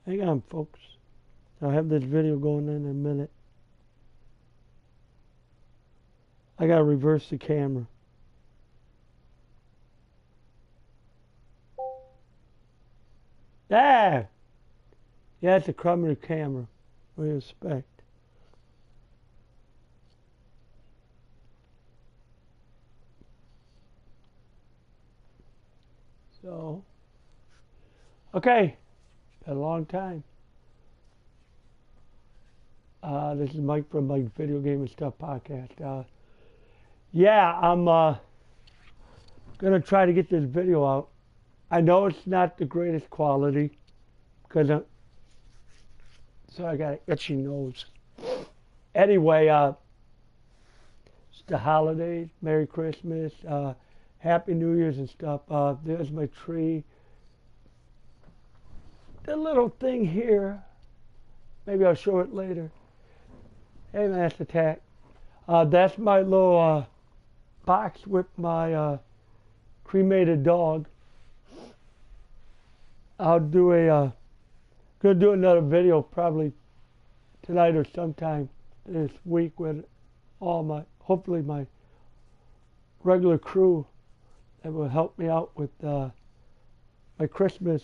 Hang on, folks. I'll have this video going in a minute. I gotta reverse the camera. Ah! Yeah, it's a crummy camera. What do you expect? So, okay. Been a long time. This is Mike from Mike Video Game and Stuff podcast. Yeah, I'm gonna try to get this video out. I know it's not the greatest quality because so I got an itchy nose. Anyway, it's the holidays. Merry Christmas, Happy New Year's and stuff. There's my tree. The little thing here. Maybe I'll show it later. Hey, Master Attack. That's my little box with my cremated dog. I'll do gonna do another video probably tonight or sometime this week with all hopefully my regular crew that will help me out with my Christmas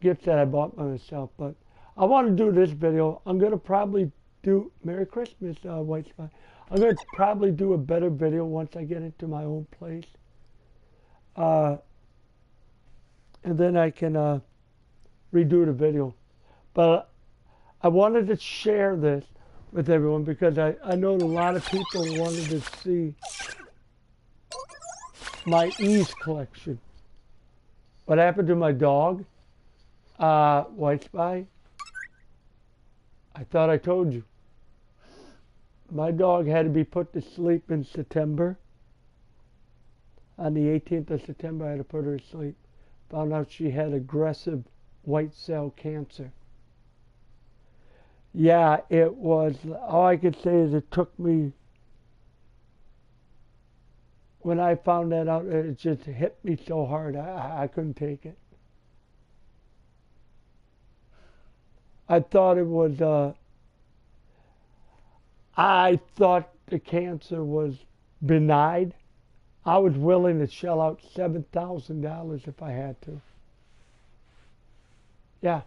gifts that I bought by myself. But I want to do this video. I'm gonna probably do Merry Christmas, White Spy. I'm gonna probably do a better video once I get into my own place. And then I can redo the video. But I wanted to share this with everyone because I know a lot of people wanted to see my Ease collection. What happened to my dog, White Spy? I thought I told you. My dog had to be put to sleep in September. On the 18th of September, I had to put her to sleep. Found out she had aggressive white cell cancer. Yeah, it was, all I could say is it took me, when I found that out, it just hit me so hard, I couldn't take it. I thought it was, I thought the cancer was benign. I was willing to shell out $7,000 if I had to. Yeah,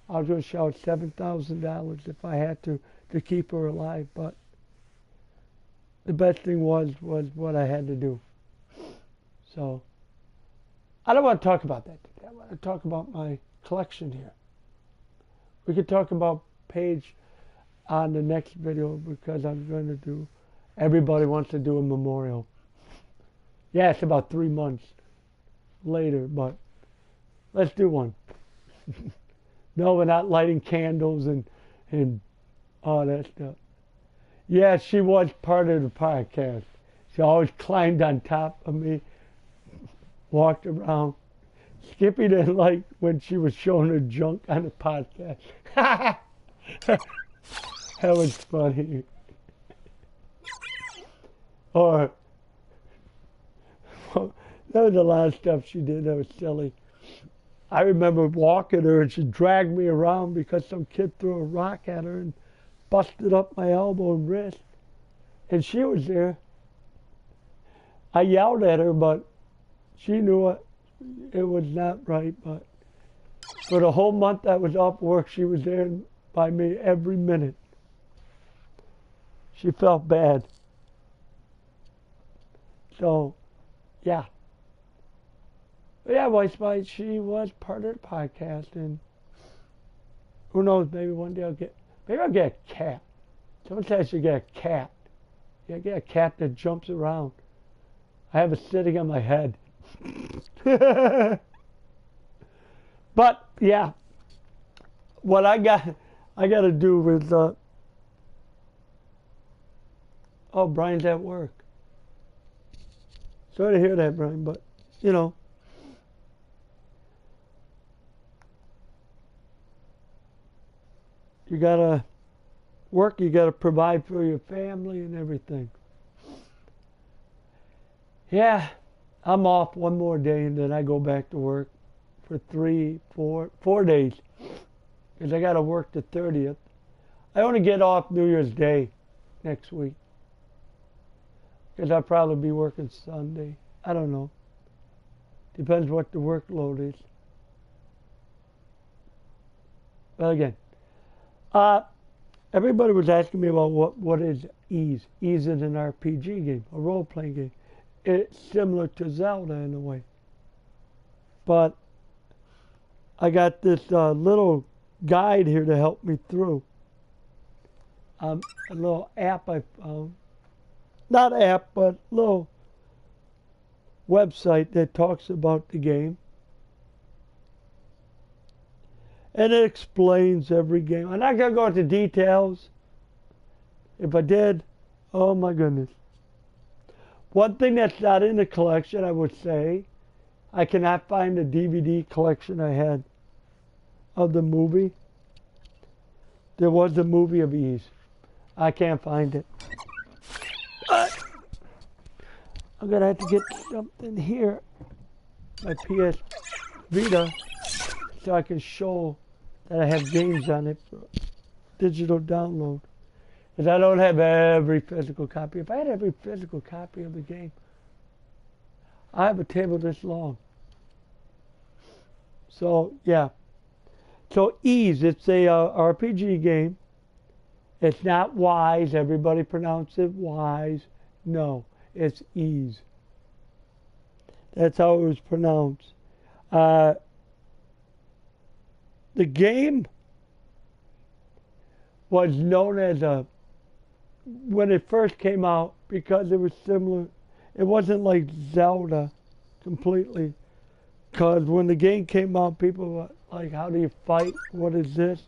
I was going to shell out $7,000 if I had to keep her alive. But the best thing was what I had to do. So I don't want to talk about that today. I want to talk about my collection here. We could talk about Paige on the next video because I'm going to do, everybody wants to do a memorial. Yeah, it's about 3 months later, but let's do one. No, we're not lighting candles and all that stuff. Yeah, she was part of the podcast. She always climbed on top of me, walked around. Skippy didn't like when she was showing her junk on the podcast. That was funny. Or there was a lot of stuff she did that was silly. I remember walking her and she dragged me around because some kid threw a rock at her and busted up my elbow and wrist. And she was there. I yelled at her, but she knew it was not right. But for the whole month I was off work, she was there by me every minute. She felt bad. So, yeah. But yeah, White Spy, she was part of the podcast, and who knows, maybe one day I'll get a cat. Someone says you get a cat. Yeah, get a cat that jumps around. I have it sitting on my head. But yeah, what I got to do is, oh, Brian's at work. Sorry to hear that, Brian, but you know. You gotta work, you gotta provide for your family and everything. Yeah, I'm off one more day and then I go back to work. for 4 days because I got to work the 30th. I only get off New Year's Day next week because I'll probably be working Sunday. I don't know. Depends what the workload is. But again, everybody was asking me about what is Ys. Ys is an RPG game, a role-playing game. It's similar to Zelda in a way. But I got this little guide here to help me through. A little app I found. Not app, but little website that talks about the game. And it explains every game. I'm not going to go into details. If I did, oh my goodness. One thing that's not in the collection, I would say, I cannot find the DVD collection I had of the movie. There was a movie of Ys. I can't find it. I'm going to have to get something here. My PS Vita. So I can show that I have games on it for digital download. Because I don't have every physical copy. If I had every physical copy of the game, I have a table this long. So, yeah. So, Ys, it's a RPG game. It's not Wise. Everybody pronounces it Wise. No, it's Ys. That's how it was pronounced. The game was known as when it first came out, because it was similar. It wasn't like Zelda completely. Because when the game came out, people were like, how do you fight? What is this?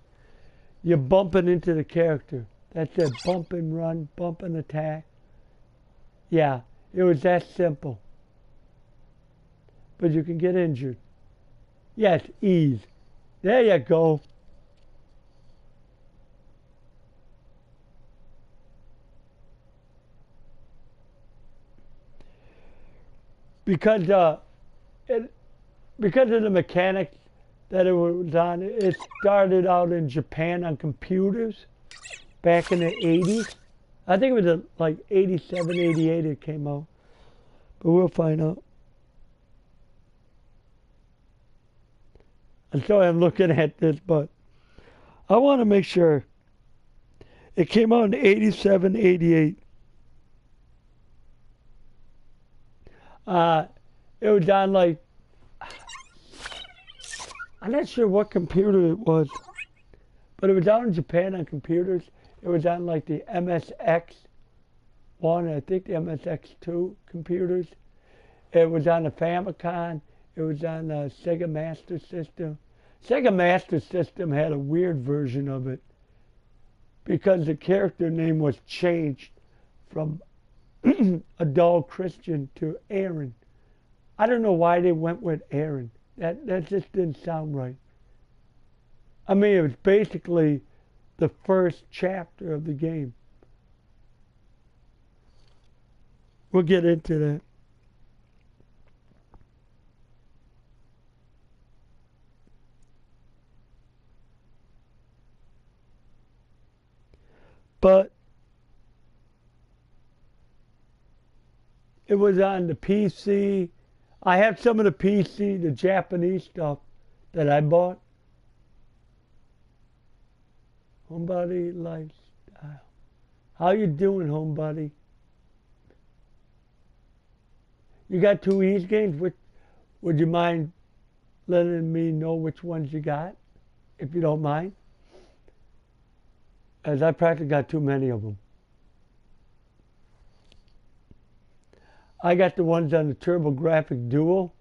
You're bumping into the character. That's it. Bump and run, bump and attack. Yeah, it was that simple. But you can get injured. Yes, Ys. There you go. Because because of the mechanics that it was on, it started out in Japan on computers back in the 80s. I think it was like 87, 88 it came out. But we'll find out. I'm sorry I'm looking at this, but I want to make sure. It came out in 87, 88. It was on like, I'm not sure what computer it was, but it was out in Japan on computers. It was on like the MSX1, I think the MSX2 computers. It was on the Famicom. It was on the Sega Master System. Sega Master System had a weird version of it because the character name was changed from Adult Christian to Aaron. I don't know why they went with Aaron. That just didn't sound right. I mean, it was basically the first chapter of the game. We'll get into that. But it was on the PC. I have some of the PC, the Japanese stuff that I bought. Homebody Lifestyle. How you doing, Homebody? You got 2 Ys games? Would you mind letting me know which ones you got, if you don't mind? As I practically got too many of them. I got the ones on the TurboGrafx Duo,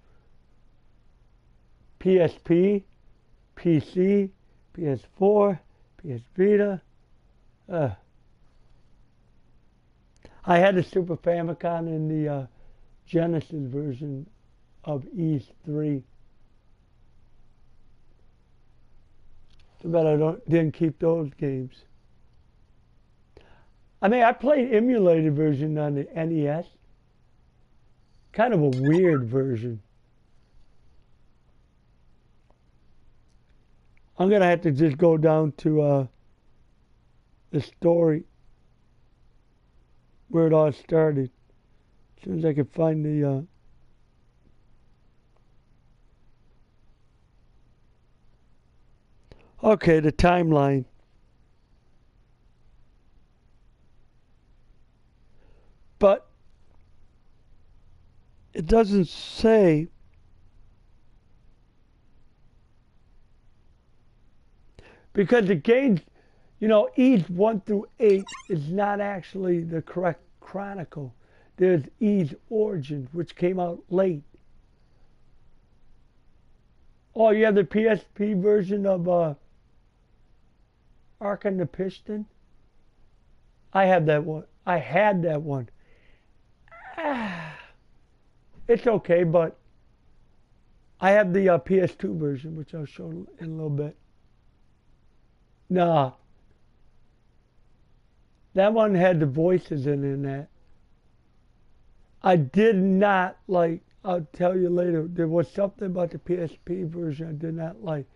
PSP, PC, PS4, PS Vita. I had the Super Famicom in the Genesis version of Ys 3. Too bad I didn't keep those games. I mean, I played emulated version on the NES. Kind of a weird version. I'm gonna have to just go down to the story where it all started. As soon as I can find the okay, the timeline. But it doesn't say because the games, Ys 1 through 8 is not actually the correct chronicle. There's Ys Origins, which came out late. Oh, you have the PSP version of Ark and the Piston? I have that one. I had that one. Ah, it's okay, but I have the PS2 version, which I'll show in a little bit. Nah, that one had the voices in that. I did not like, I'll tell you later, there was something about the PSP version I did not like.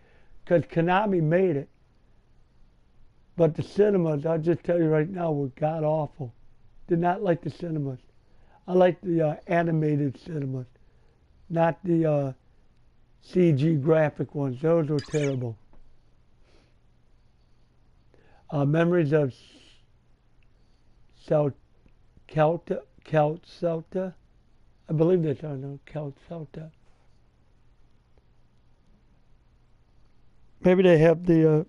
Because Konami made it. But the cinemas, I'll just tell you right now, were god awful. Did not like the cinemas. I like the animated cinemas, not the CG graphic ones. Those were terrible. Memories of Celta. I believe that's how I know, Celta. Maybe they have the.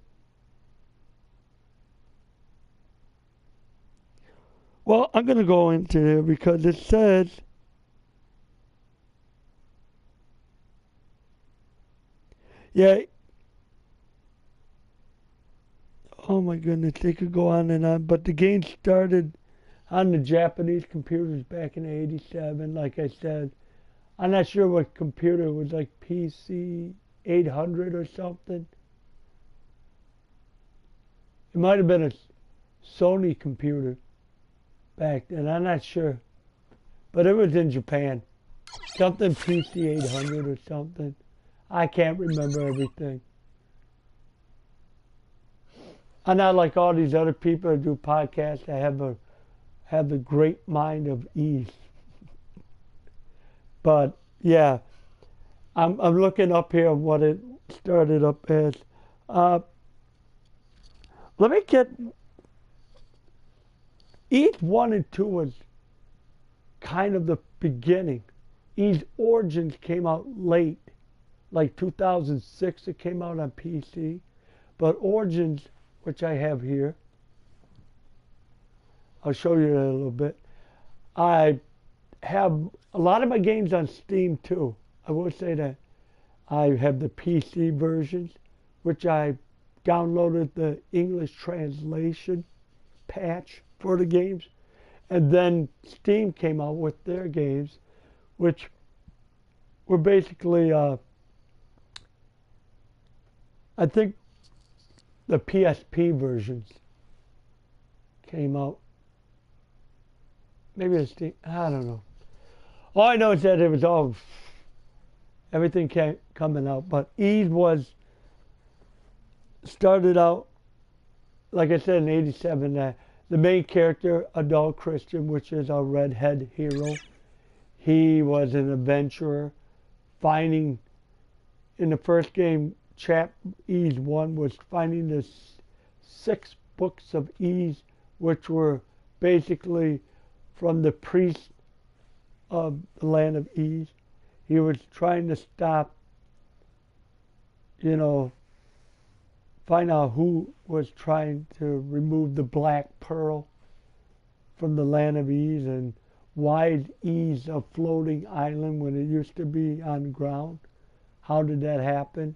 Well, I'm going to go into there because it says. Yeah. Oh my goodness, they could go on and on. But the game started on the Japanese computers back in '87. Like I said, I'm not sure what computer it was, like PC 800 or something. It might have been a Sony computer back then. I'm not sure, but it was in Japan. Something PC 800 or something. I can't remember everything. I'm not like all these other people that do podcasts. I have the great mind of Ys. But yeah, I'm looking up here what it started up as. Let me get Ys 1 and 2 was kind of the beginning. Ys Origins came out late, like 2006. It came out on PC, but Origins, which I have here, I'll show you that a little bit. I have a lot of my games on Steam too. I will say that. I have the PC versions, which I downloaded the English translation patch for the games. And then Steam came out with their games, which were basically, I think the PSP versions came out. Maybe it's Steam, I don't know. All I know is that it was all, everything came coming out. But Ys was, started out, like I said, in '87. The main character, Adult Christian, which is our redhead hero, he was an adventurer, finding, in the first game, Ys 1 was finding the 6 books of Ys, which were basically from the priest of the land of Ys. He was trying to stop, find out who was trying to remove the Black Pearl from the land of Ys, and why is Ys a floating island when it used to be on ground? How did that happen?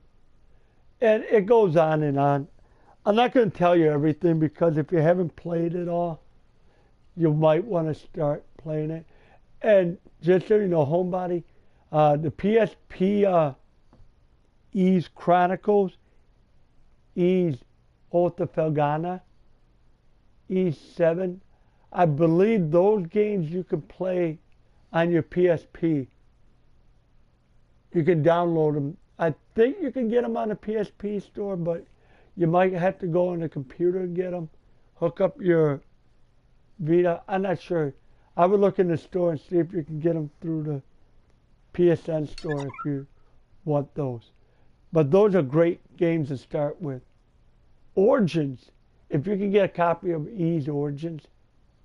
And it goes on and on. I'm not going to tell you everything because if you haven't played it all, you might want to start playing it. And just so you know, Homebody, the PSP Ys Chronicles, Ys Alta Felgana, Ys 7, I believe those games you can play on your PSP. You can download them I think you can get them on the PSP store, but you might have to go on the computer and get them. Hook up your Vita. I'm not sure. I would look in the store and see if you can get them through the PSN store if you want those. But those are great games to start with. Origins, if you can get a copy of Ys Origins,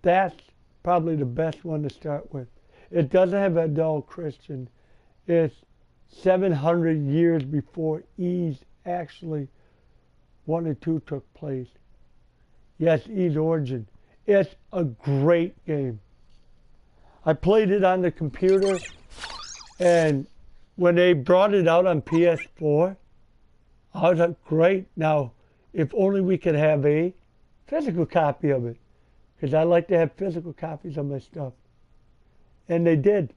that's probably the best one to start with. It doesn't have adult Christian. It's 700 years before Ys actually 1 and 2 took place. Yes, Ys Origin. It's a great game. I played it on the computer, and when they brought it out on PS4, I was like, great. Now, if only we could have a physical copy of it, because I like to have physical copies of my stuff. And they did.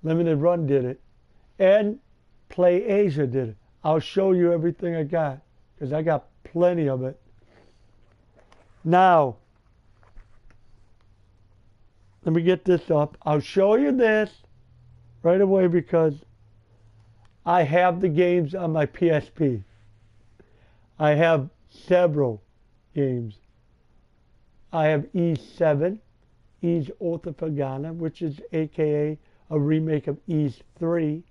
Limited Run did it. And Play Asia did it. I'll show you everything I got, because I got plenty of it. Now, let me get this up. I'll show you this right away because I have the games on my PSP. I have several games. I have Ys 7, Ys Oath of Pagana, which is aka a remake of Ys 3,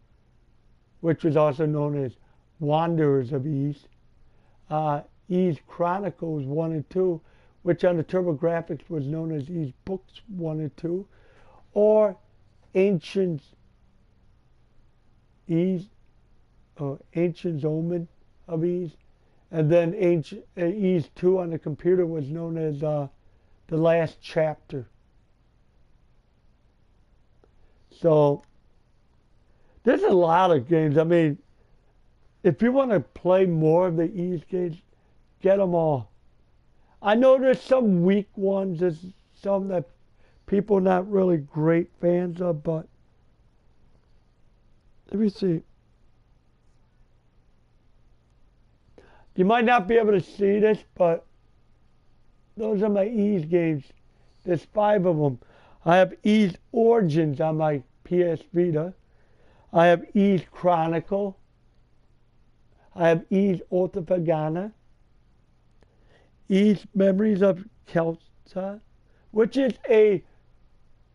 which was also known as Wanderers of Ys. Ys Chronicles 1 and 2, which on the TurboGrafx was known as Ys Books 1 and 2, or Ancient Ys, Ancient's Omen of Ys, and then Ys 2 on the computer was known as The Last Chapter. So there's a lot of games. I mean, if you want to play more of the Ys games, get them all. I know there's some weak ones. There's some that people are not really great fans of, but let me see. You might not be able to see this, but those are my Ys games. There's 5 of them. I have Ys Origins on my PS Vita. I have Ys Chronicle. I have Ys Oath of Pagana. Ys Memories of Kelsa, which is a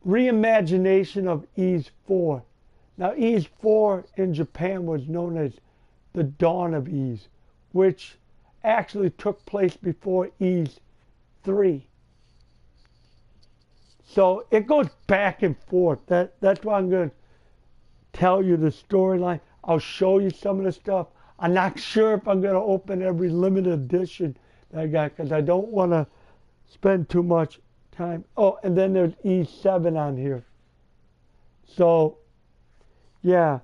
reimagination of Ys 4. Now, Ys 4 in Japan was known as the Dawn of Ys, which actually took place before Ys 3. So it goes back and forth. That's why I'm going to tell you the storyline. I'll show you some of the stuff. I'm not sure if I'm going to open every limited edition that I got because I don't want to spend too much time. Oh, and then there's Ys 7 on here. So, yeah,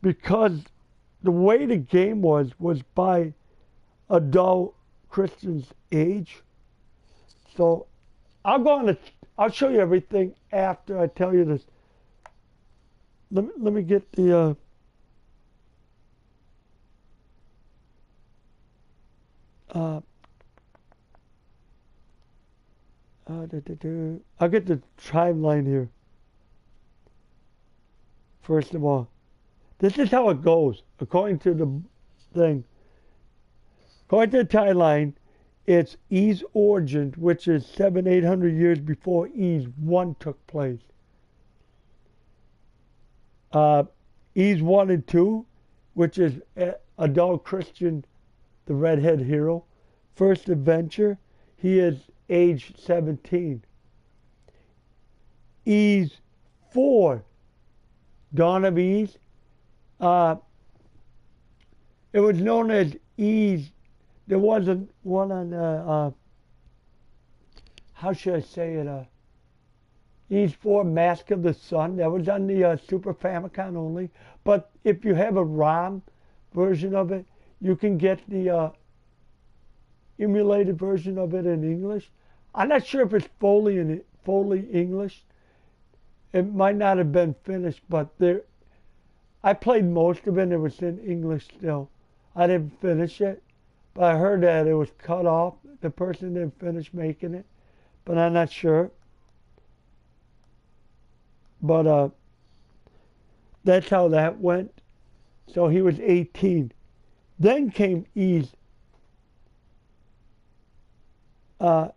because the way the game was by adult Christian's age. So I'll show you everything after I tell you this. Let me get the I'll get the timeline here. First of all, this is how it goes according to the thing. According to the timeline, it's Ys Origin, which is 700-800 years before Ys 1 took place. Ys 1 and 2, which is adult Christian, the redhead hero. First adventure, he is age 17. Ys 4, Dawn of Ys. It was known as Ys. There wasn't one on, how should I say it? Ys 4, Mask of the Sun. That was on the Super Famicom only. But if you have a ROM version of it, you can get the emulated version of it in English. I'm not sure if it's fully English. It might not have been finished, but I played most of it and it was in English still. I didn't finish it, but I heard that it was cut off. The person didn't finish making it, but I'm not sure. But that's how that went. So he was 18. Then came Ys, Oath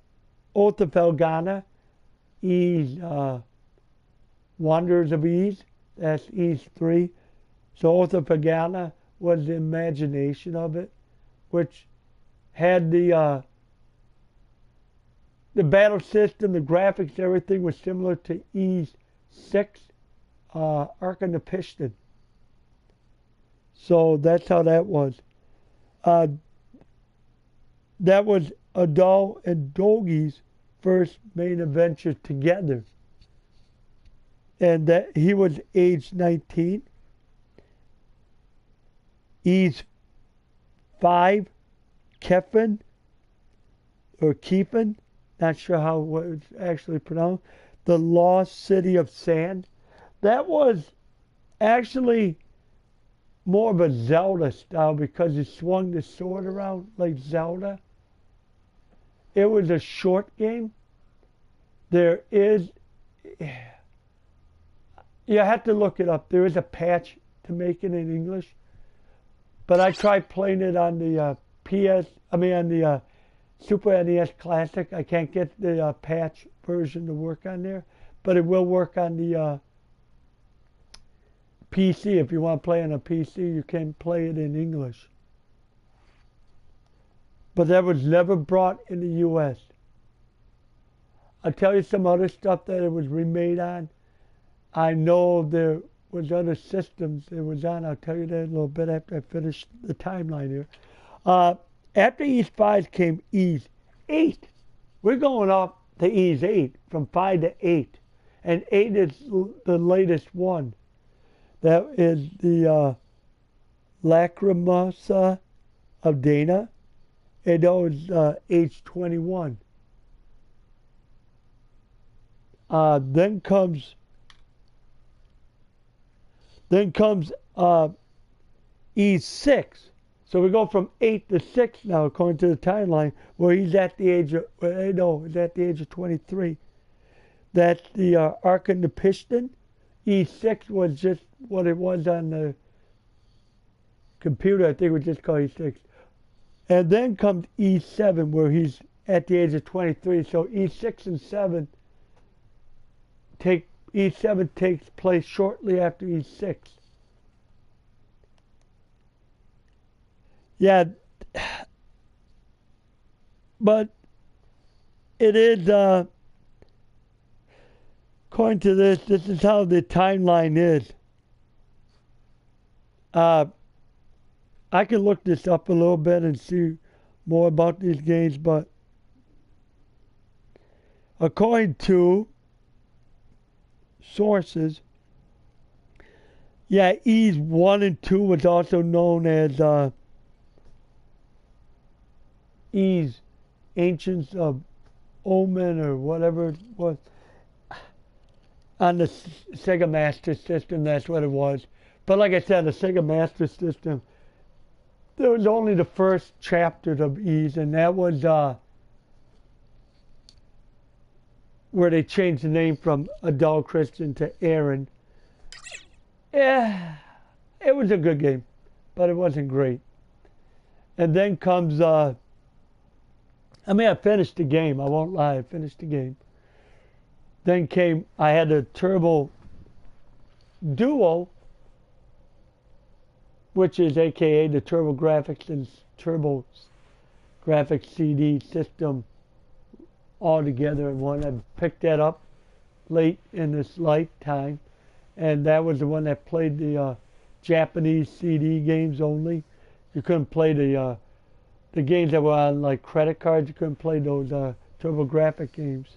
of Elgana, Ys, Wanderers of Ys. That's Ys 3. So Oath of Elgana was the imagination of it, which had the battle system, the graphics, everything was similar to Ys 6, Ark and the Piston. So that's how that was. That was Adal and Dogi's first main adventure together. And that he was age 19. Ys 5, Kefin, or Kefin, not sure how it's actually pronounced, the Lost City of Sand. That was actually more of a Zelda style because he swung the sword around like Zelda. It was a short game. There is, you have to look it up. There is a patch to make it in English. But I tried playing it on the on the Super NES Classic. I can't get the patch version to work on there, but it will work on the PC. If you want to play on a PC, you can play it in English. But that was never brought in the U.S. I'll tell you some other stuff that it was remade on. I know there was other systems it was on. I'll tell you that a little bit after I finish the timeline here. After Ys 5 came Ys 8. We're going up to Ys 8, from 5 to 8. And 8 is the latest one. That is the Lacrimosa of Dana. And that was age 21. Then comes Ys 6. So we go from 8 to 6 now, according to the timeline, where he's at the age of, he's at the age of 23. That's the Ark and the Piston. Ys 6 was just what it was on the computer. I think we just call Ys 6. And then comes Ys 7, where he's at the age of 23. So Ys 6 and 7 Ys 7 takes place shortly after Ys 6. Yeah, but it is, according to this is how the timeline is. I can look this up a little bit and see more about these games, but according to sources, yeah, Ys 1 and 2 was also known as Ys Ancients of Omen or whatever it was. On the Sega Master System, that's what it was. But like I said, the Sega Master System, there was only the first chapter of Ys, and that was where they changed the name from Adult Christian to Aaron. Yeah, it was a good game, but it wasn't great. And then comes, I finished the game. I won't lie, I finished the game. Then came, I had a Turbo Duo, which is AKA the Turbo Graphics and Turbo Graphics CD system all together in one. I picked that up late in this lifetime, and that was the one that played the Japanese CD games only. You couldn't play the games that were on like credit cards. You couldn't play those TurboGrafx games.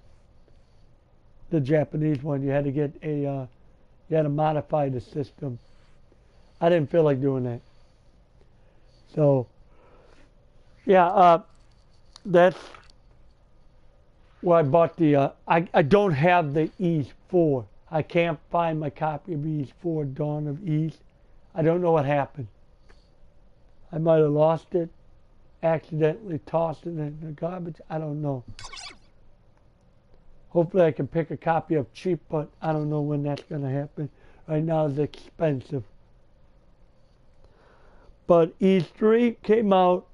The Japanese one, you had to get a, you had to modify the system. I didn't feel like doing that. So, yeah, that's where I bought the, I don't have the Ys 4. I can't find my copy of Ys 4, Dawn of Ys. I don't know what happened. I might have lost it, accidentally tossed it in the garbage. I don't know. Hopefully I can pick a copy up cheap, but I don't know when that's going to happen. Right now it's expensive. But Ys 3 came out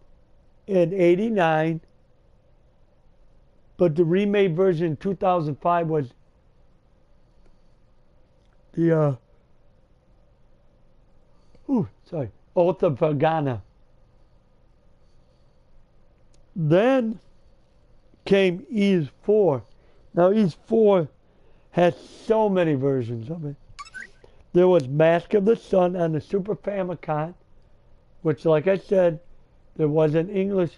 in '89, but the remade version in 2005 was the Oath of Pagana. Then came Ys 4. Now Ys 4 has so many versions of it. There was Mask of the Sun on the Super Famicom, which, like I said, there was an English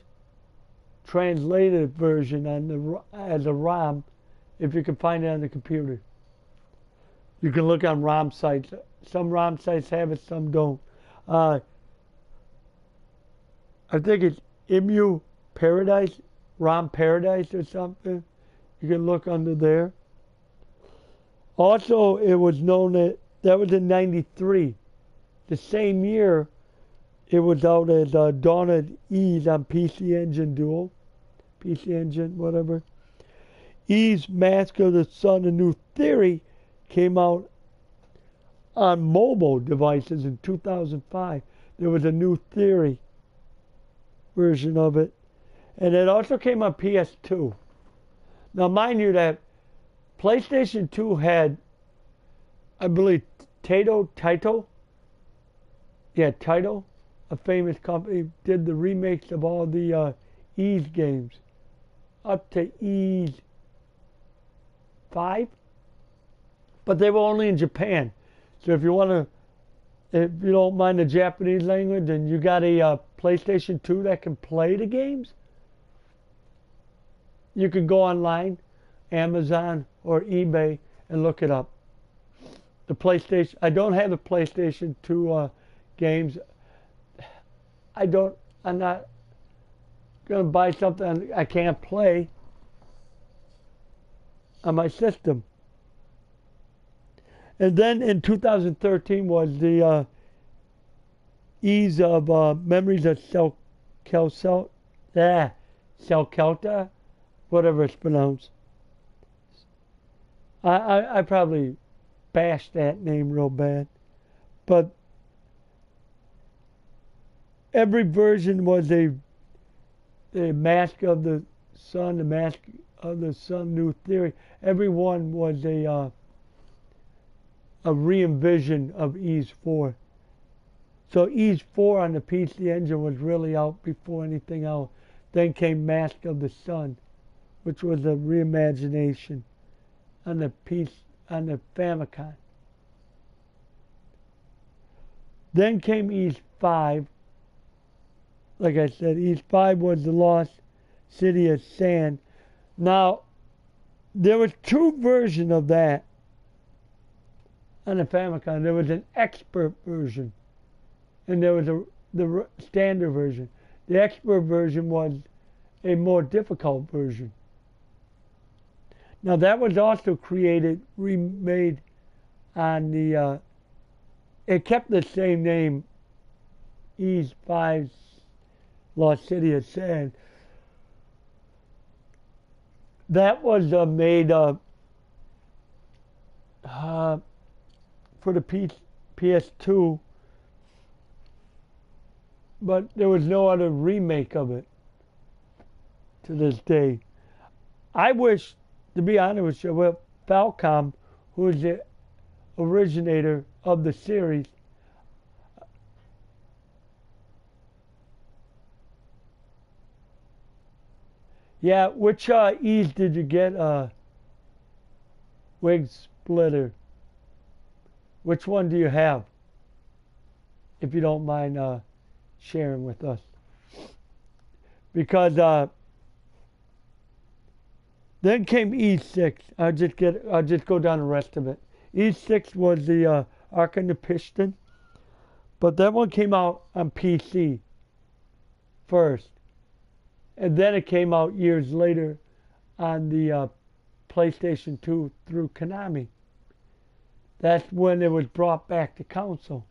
translated version on as a ROM, if you can find it on the computer. You can look on ROM sites. Some ROM sites have it, some don't. I think it's Emu Paradise, ROM Paradise or something. You can look under there. Also, it was known that was in '93. The same year, it was out as Dawn of Ys on PC Engine Dual. PC Engine, whatever. Ys Mask of the Sun, A New Theory came out on mobile devices in 2005. There was a New Theory version of it. And it also came on PS2. Now, mind you that PlayStation 2 had, I believe, Taito, a famous company, did the remakes of all the Ys games up to Ys 5, but they were only in Japan. So if you don't mind the Japanese language and you got a PlayStation 2 that can play the games, you can go online, Amazon or eBay, and look it up. The PlayStation, I don't have the PlayStation 2 games. I'm not going to buy something I can't play on my system. And then in 2013 was the Ys of Memories of Selkelta, whatever it's pronounced. I probably bashed that name real bad. But every version was a Mask of the Sun, the Mask of the Sun New Theory. Every one was a re-envision of Ys 4. So Ys 4 on the PC Engine was really out before anything else. Then came Mask of the Sun, which was a reimagination on the Famicom. Then came Ys 5. Like I said, Ys 5 was the Lost City of Sand. Now, there was two versions of that on the Famicom. There was an expert version, and there was the standard version. The expert version was a more difficult version. Now, that was also remade on the, it kept the same name, Ys 5's Lost City of Sand. That was made for the PS2, but there was no other remake of it to this day. I wish, to be honest with you, well, Falcom, who is the originator of the series, yeah, which Ys did you get, Wig Splitter? Which one do you have? If you don't mind sharing with us. Because then came Ys 6. I'll just go down the rest of it. Ys 6 was the Ark and the Piston. But that one came out on PC first. And then it came out years later on the PlayStation 2 through Konami. That's when it was brought back to console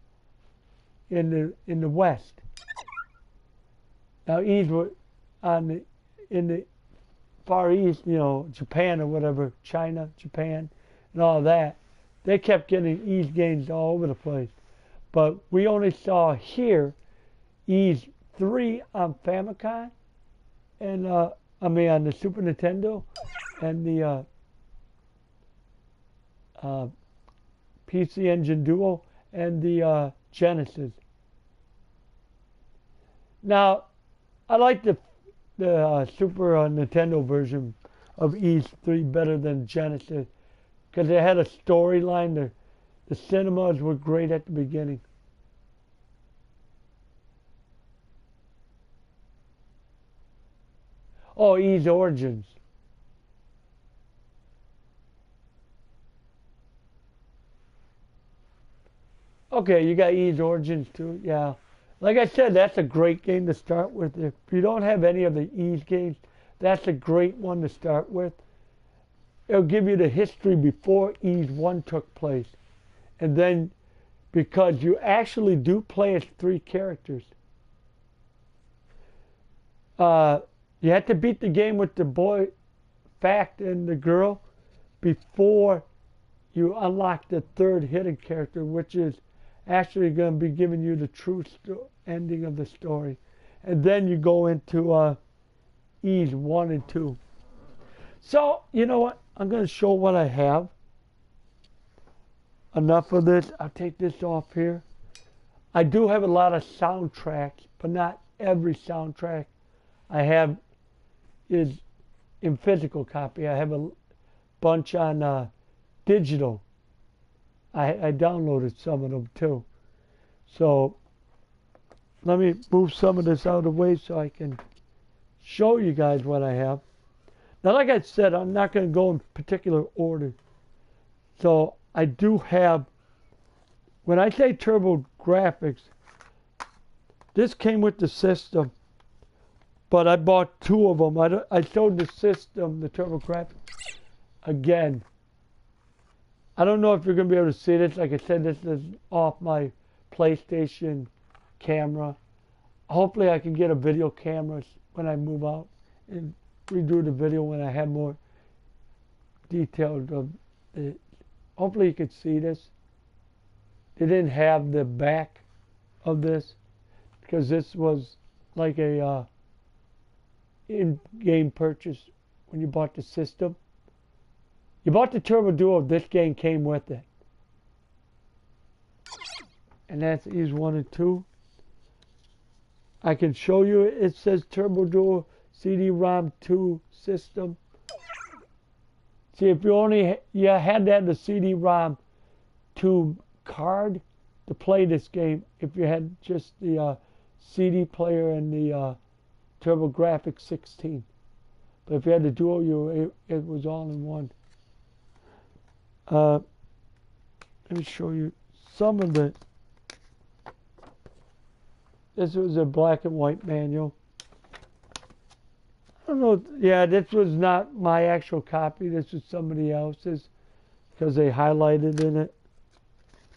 in the West. Now, Ys were in the Far East, Japan or whatever, China, Japan, and all that. They kept getting Ys games all over the place. But we only saw here Ys 3 on Famicom, and on the Super Nintendo, and the PC Engine Duo, and the Genesis. Now, I like the Super Nintendo version of Ys 3 better than Genesis because it had a storyline. The cinemas were great at the beginning. Oh, Ys Origins. Okay, you got Ys Origins too. Yeah. Like I said, that's a great game to start with. If you don't have any of the Ys games, that's a great one to start with. It'll give you the history before Ys 1 took place. And then, because you actually do play as 3 characters. You have to beat the game with the boy, Fact, and the girl before you unlock the 3rd hidden character, which is actually going to be giving you the true ending of the story. And then you go into Ys 1 and 2. So, you know what? I'm going to show what I have. Enough of this. I'll take this off here. I do have a lot of soundtracks, but not every soundtrack I have is in physical copy. I have a bunch on digital. I downloaded some of them too. So let me move some of this out of the way so I can show you guys what I have. Now, like I said, I'm not going to go in particular order. So I do have, when I say TurboGrafx, this came with the system, but I bought 2 of them. I showed the system, the TurboGrafx, again. I don't know if you're going to be able to see this. Like I said, this is off my PlayStation camera. Hopefully I can get a video camera when I move out and redo the video when I have more details of it. Hopefully you could see this. They didn't have the back of this because this was like a in-game purchase when you bought the system. You bought the Turbo Duo, this game came with it. And that's Ys 1 and 2. I can show you, it says Turbo Duo CD-ROM 2 system. See, if you had to have the CD-ROM 2 card to play this game, if you had just the CD player and the TurboGrafx 16. But if you had the Duo, it was all in one. Let me show you some of the. This was a black and white manual. I don't know. Yeah, this was not my actual copy. This was somebody else's because they highlighted in it.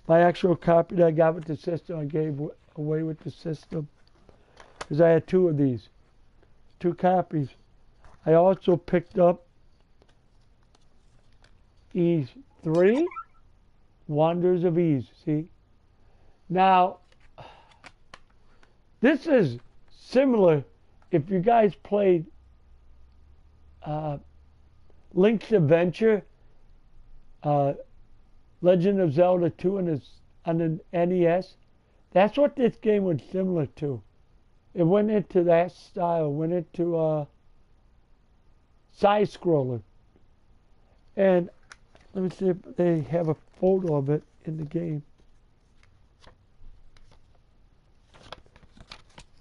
My actual copy that I got with the system, I gave away with the system because I had 2 of these, 2 copies. I also picked up Ys 3, Wonders of Ys. See? Now, this is similar if you guys played Link's Adventure, Legend of Zelda 2 on the NES. That's what this game was similar to. It went into that style, went into side-scroller. And let me see if they have a photo of it in the game.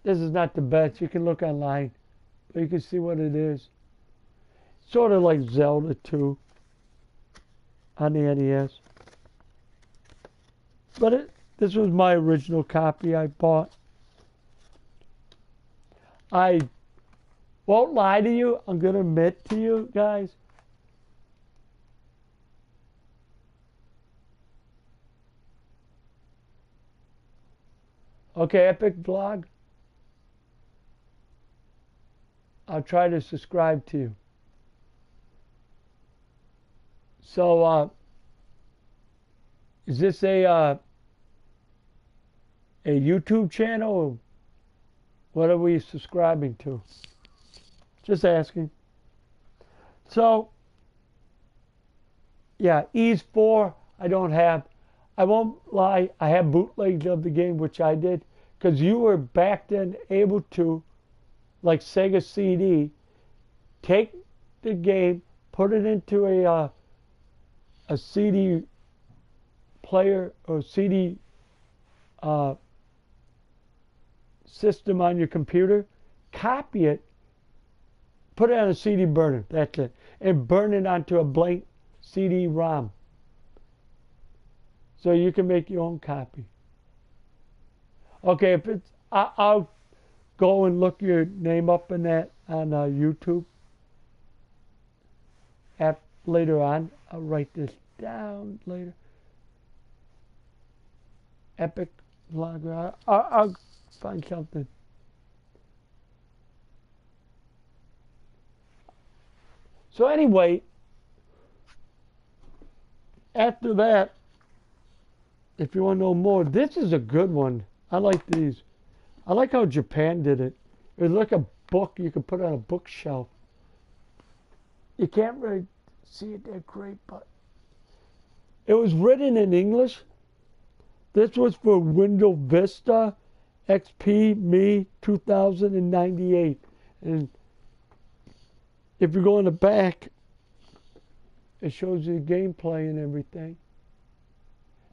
This is not the best. You can look online, but you can see what it is. Sort of like Zelda 2 on the NES. But this was my original copy I bought. I won't lie to you. I'm going to admit to you guys. Okay, Epic Vlog. I'll try to subscribe to you. So, is this a YouTube channel? What are we subscribing to? Just asking. So, yeah, Ys 4, I don't have. I won't lie, I have bootlegs of the game, which I did, because you were back then able to, like Sega CD, take the game, put it into a CD player or CD system on your computer, copy it, put it on a CD burner, that's it, and burn it onto a blank CD-ROM. So you can make your own copy. Okay, if it's, I'll go and look your name up in that on YouTube. Later on, I'll write this down later. Epic Vlogger. I'll find something. So anyway, after that, if you want to know more, this is a good one. I like these. I like how Japan did it. It was like a book you could put on a bookshelf. You can't really see it that great, but it was written in English. This was for Windows Vista XP Me 2098. And if you go in the back, it shows you the gameplay and everything.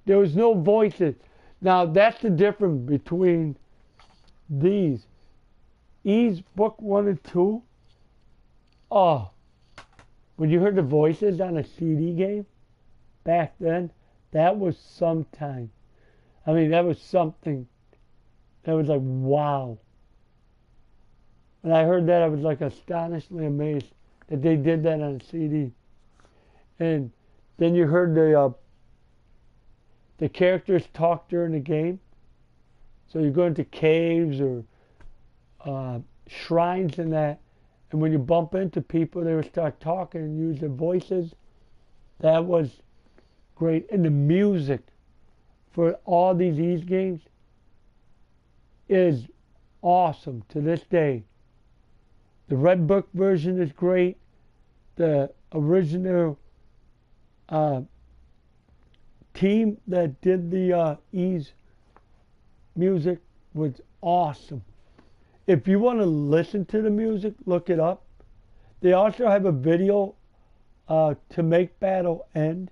There was no voices. Now that's the difference between these. Ys Book 1 and 2. Oh, when you heard the voices on a CD game back then, that was some time. I mean, that was something that was like, wow. When I heard that, I was like astonishingly amazed that they did that on a CD. And then you heard the characters talk during the game. So you go into caves or shrines and that, and when you bump into people, they would start talking and use their voices. That was great. And the music for all these Ys games is awesome to this day. The Red Book version is great. The original team that did the Ys music was awesome. If you want to listen to the music, look it up. They also have a video to make battle end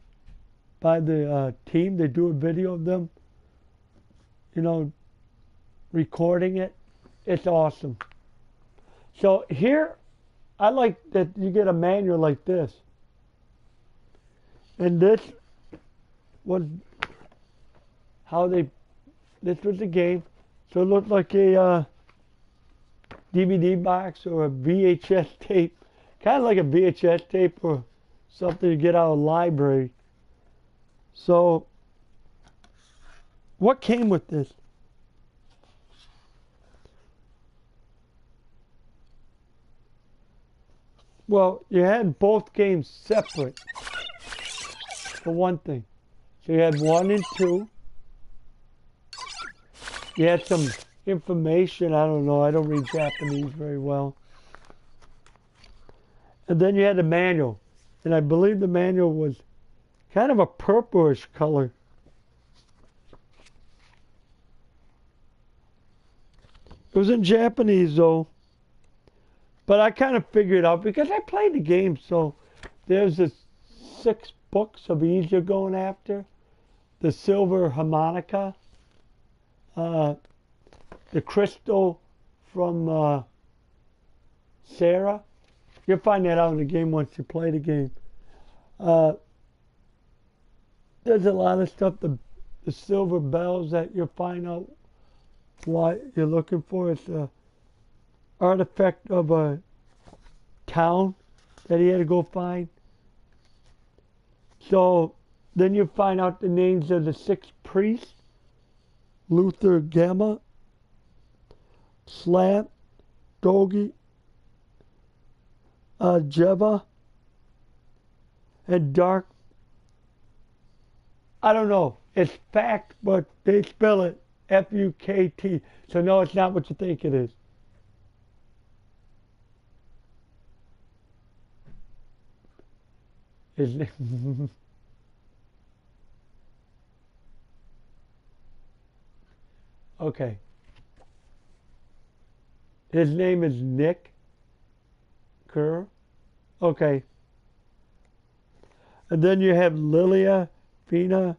by the team. They do a video of them, you know, recording it. It's awesome. So here, I like that you get a manual like this. And this was how this was the game. So it looked like a DVD box or a VHS tape. Kind of like a VHS tape or something you get out of a library. So, what came with this? Well, you had both games separate, for one thing. So you had 1 and 2. You had some information, I don't know, I don't read Japanese very well. And then you had the manual. And I believe the manual was kind of a purplish color. It was in Japanese though. But I kind of figured out because I played the game, so there's the 6 books of Ys you're going after. The silver harmonica. The crystal from Sarah. You'll find that out in the game once you play the game. There's a lot of stuff. The silver bells that you'll find out what you're looking for. It's an artifact of a town that he had to go find. So then you find out the names of the 6 priests. Luther Gamma, Slant, Dogi, Jeva, and Dark. I don't know. It's fact, but they spell it F-U-K-T. So no, it's not what you think it is. His name. Okay. His name is Nick Kerr. Okay. And then you have Lilia, Fina.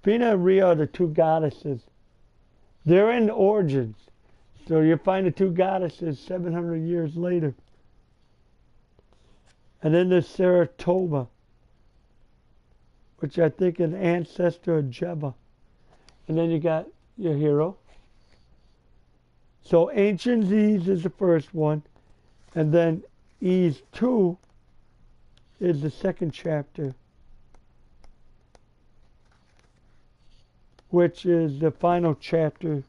Fina and Rhea are the two goddesses. They're in Origins. So you find the two goddesses 700 years later. And then there's Saratoga, which I think is an ancestor of Jebba. And then you got your hero. So Ancient Ys is the first one. And then Ys 2 is the second chapter, which is the final chapter.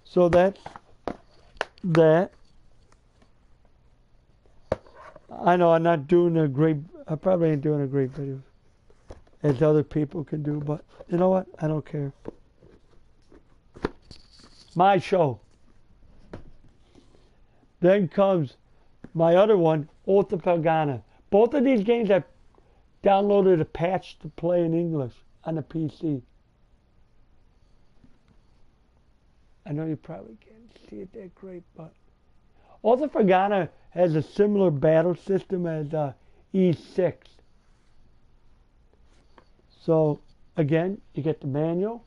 So that's that. I know I'm not doing a great, I probably ain't doing a great video as other people can do, but you know what? I don't care. My show. Then comes my other one, Oath of Pagana. Both of these games I downloaded a patch to play in English on the PC. I know you probably can't see it that great, but Oath of Pagana has a similar battle system as E6. So, again, you get the manual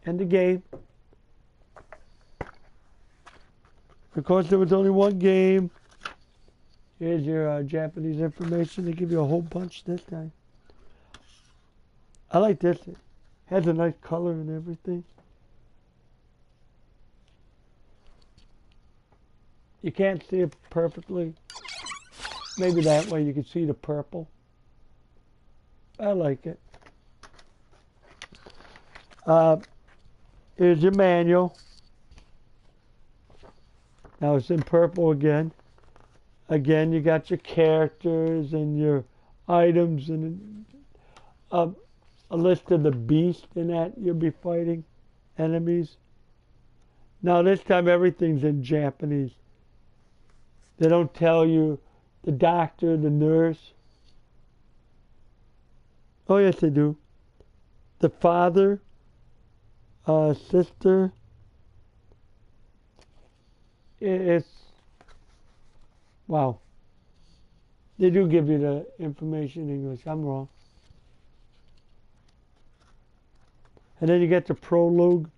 and the game. Because there was only one game, here's your Japanese information. They give you a whole bunch this time. I like this. It has a nice color and everything. You can't see it perfectly. Maybe that way you can see the purple. I like it. Here's your manual. Now it's in purple again. Again, you got your characters and your items and a list of the beasts in that you'll be fighting, enemies. Now this time everything's in Japanese. They don't tell you the doctor, the nurse. Oh yes, they do. The father, sister. It's, wow. They do give you the information in English. I'm wrong. And then you get the prologue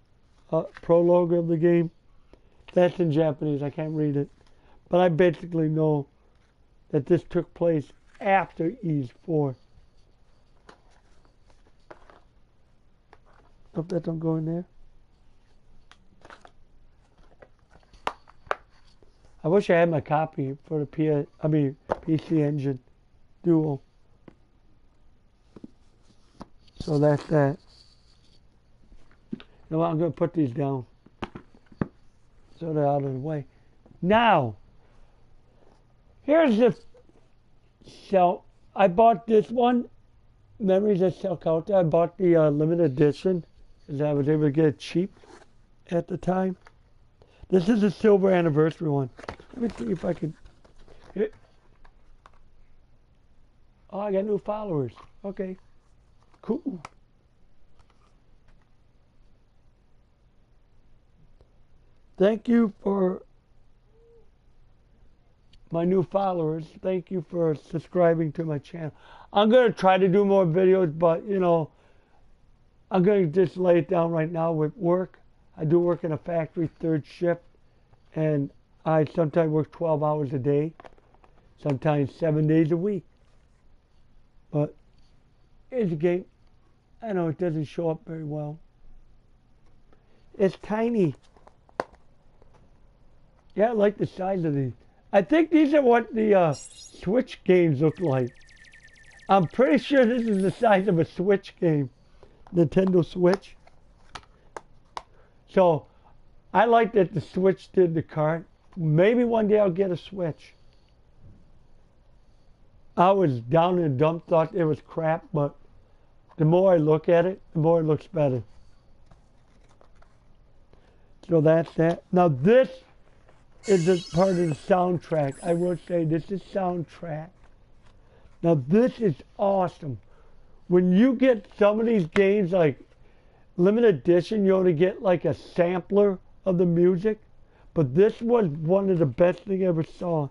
of the game. That's in Japanese. I can't read it. But I basically know that this took place after Ys 4. Hope that don't go in there. I wish I had my copy for the PC Engine Dual. So that's that. You know what? I'm going to put these down so they're out of the way. Now, here's the shell. I bought this one, Memories of Selkauta. I bought the limited edition because I was able to get it cheap at the time. This is a silver anniversary one. Let me see if I can. Oh, I got new followers. Okay, cool. Thank you for my new followers. Thank you for subscribing to my channel. I'm going to try to do more videos, but, you know, I'm going to just lay it down right now with work. I do work in a factory third shift, and I sometimes work 12 hours a day, sometimes 7 days a week. But here's a game. I know it doesn't show up very well. It's tiny. Yeah, I like the size of these. I think these are what the Switch games look like. I'm pretty sure this is the size of a Switch game. Nintendo Switch. So, I like that the Switch did the cart. Maybe one day I'll get a Switch. I was down in the dump, thought it was crap, but the more I look at it, the more it looks better. So that's that. Now this is a part of the soundtrack. I will say this is soundtrack. Now this is awesome. When you get some of these games like limited edition, you only get like a sampler of the music. But this was one of the best things I ever saw.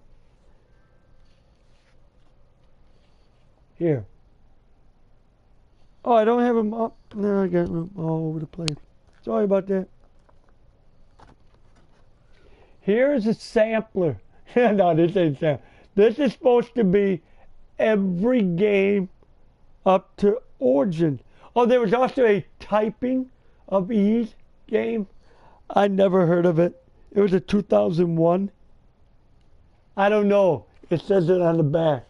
Here. Oh, I don't have them up. No, I got them all over the place. Sorry about that. Here's a sampler. No, this ain't sampler. This is supposed to be every game up to Origin. Oh, there was also a Typing of Ys game. I never heard of it. It was a 2001. I don't know. It says it on the back.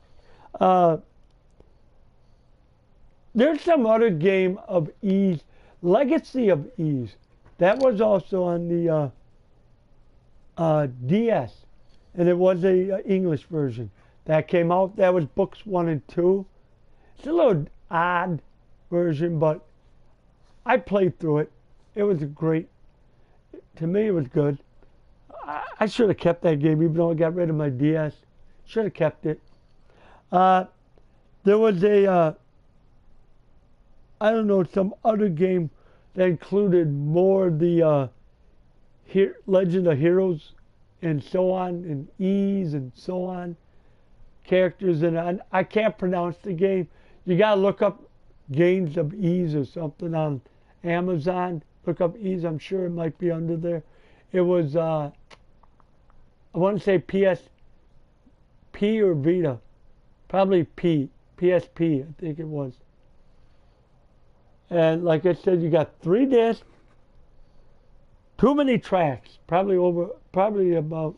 There's some other game of Ys, Legacy of Ys. That was also on the DS, and it was a English version that came out. That was books 1 and 2. It's a little odd version, but I played through it. It was great. To me, it was good. I should have kept that game, even though I got rid of my DS. Should have kept it. There was a, I don't know, some other game that included more of the Legend of Heroes and so on, and Ys and so on, characters, and I can't pronounce the game. You gotta look up Games of Ys or something on Amazon. Look up Ys, I'm sure it might be under there. It was, I want to say PSP or Vita. Probably PSP, I think it was. And like I said, you got 3 discs, too many tracks, probably about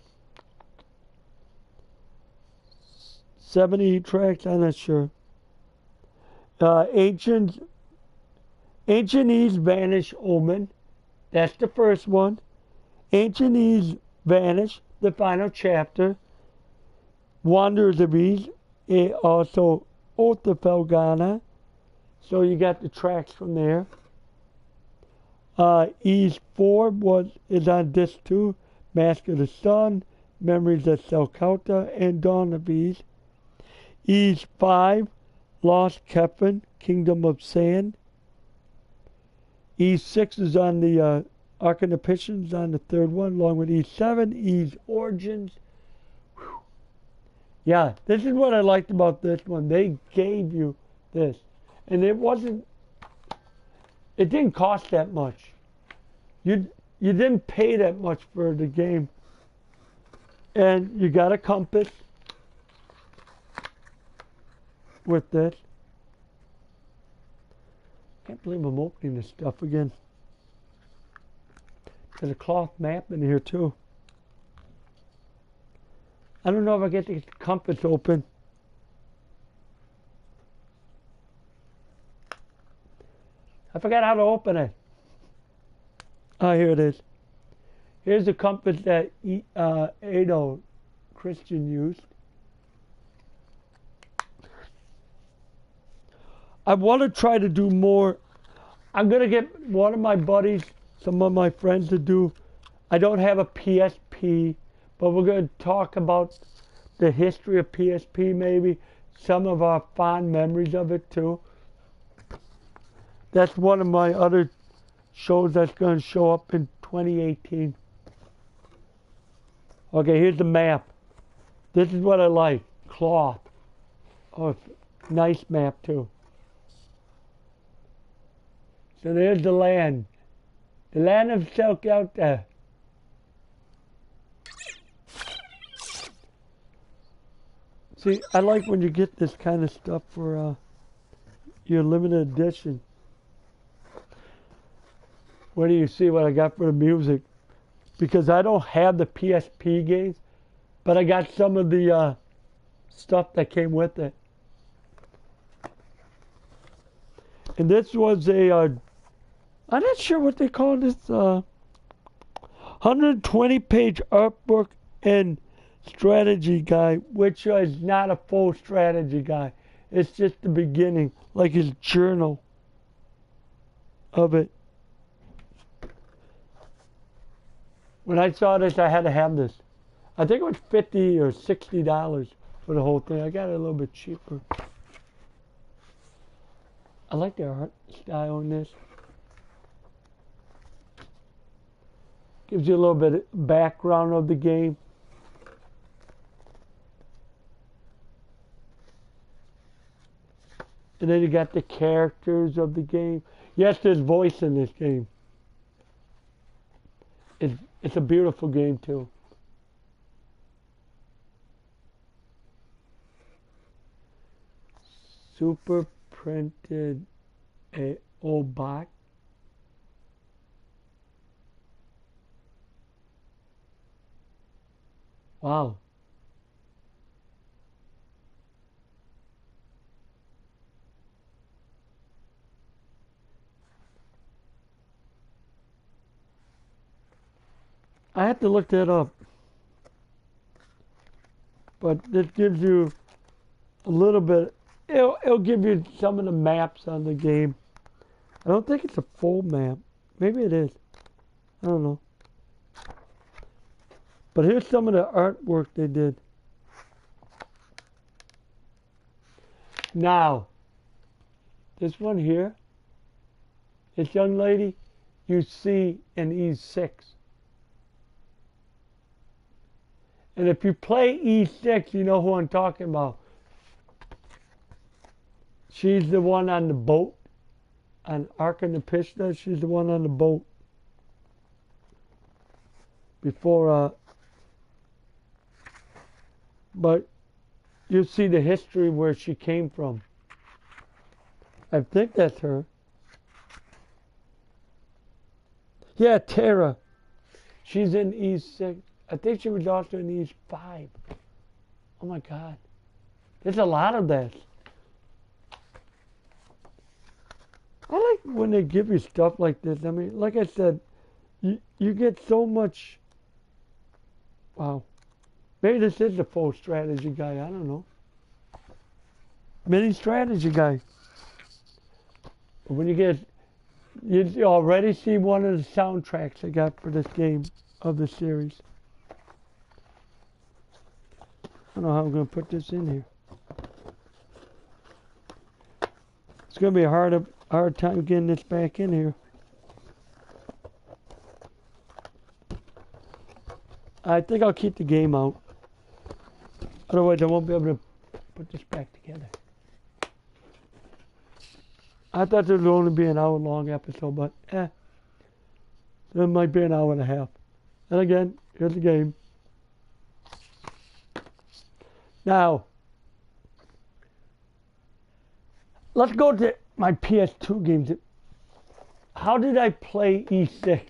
70 tracks, I'm not sure. Ancient Ys Vanish Omen, that's the first one. Ancient Ys Vanish, the final chapter. Wanderers of Ys, also Oath of Felghana. So you got the tracks from there. Ys 4 is on disc 2. Mask of the Sun, Memories of Selkauta, and Dawn of Ys. Ys 5, Lost Kefren, Kingdom of Sand. Ys 6 is on the Ark of Nepicians on the 3rd one, along with Ys 7, Ys Origins. Whew. Yeah, this is what I liked about this one. They gave you this. And it didn't cost that much. You didn't pay that much for the game. And you got a compass with this. Can't believe I'm opening this stuff again. There's a cloth map in here too. I don't know if I get the compass open. I forgot how to open it. Oh, here it is. Here's the compass that Ado Christian used. I want to try to do more. I'm going to get one of my buddies, some of my friends to do. I don't have a PSP, but we're going to talk about the history of PSP maybe. Some of our fond memories of it too. That's one of my other shows that's going to show up in 2018. Okay, here's the map. This is what I like. Cloth. Oh, nice map too. So there's the land. The land of Selkauta. See, I like when you get this kind of stuff for your limited edition. Where do you see what I got for the music? Because I don't have the PSP games, but I got some of the stuff that came with it. And this was a, I'm not sure what they call this, 120-page art book and strategy guide, which is not a full strategy guide. It's just the beginning, like his journal of it. When I saw this, I had to have this. I think it was $50 or $60 for the whole thing. I got it a little bit cheaper. I like the art style in this. Gives you a little bit of background of the game. And then you got the characters of the game. Yes, there's voice in this game. It's a beautiful game too. Super printed a old box. Wow. I have to look that up. But this gives you a little bit. It'll give you some of the maps on the game. I don't think it's a full map. Maybe it is. I don't know. But here's some of the artwork they did. Now, this one here, this young lady, you see in E6. And if you play E6, you know who I'm talking about. She's the one on the boat. On Arkanapishna, she's the one on the boat. Before, but you see the history where she came from. I think that's her. Yeah, Tara. She's in E6. I think she was also in E5. Oh my God. There's a lot of that. I like when they give you stuff like this. I mean, like I said, you get so much. Wow. Maybe this is the full strategy guy. I don't know. Mini strategy guy. But when you get, you already see one of the soundtracks I got for this game of the series. I don't know how I'm going to put this in here. It's going to be a hard time getting this back in here. I think I'll keep the game out. Otherwise, I won't be able to put this back together. I thought this would only be an hour-long episode, but it might be an hour and a half. And again, here's the game. Now, let's go to my PS2 games. How did I play E6?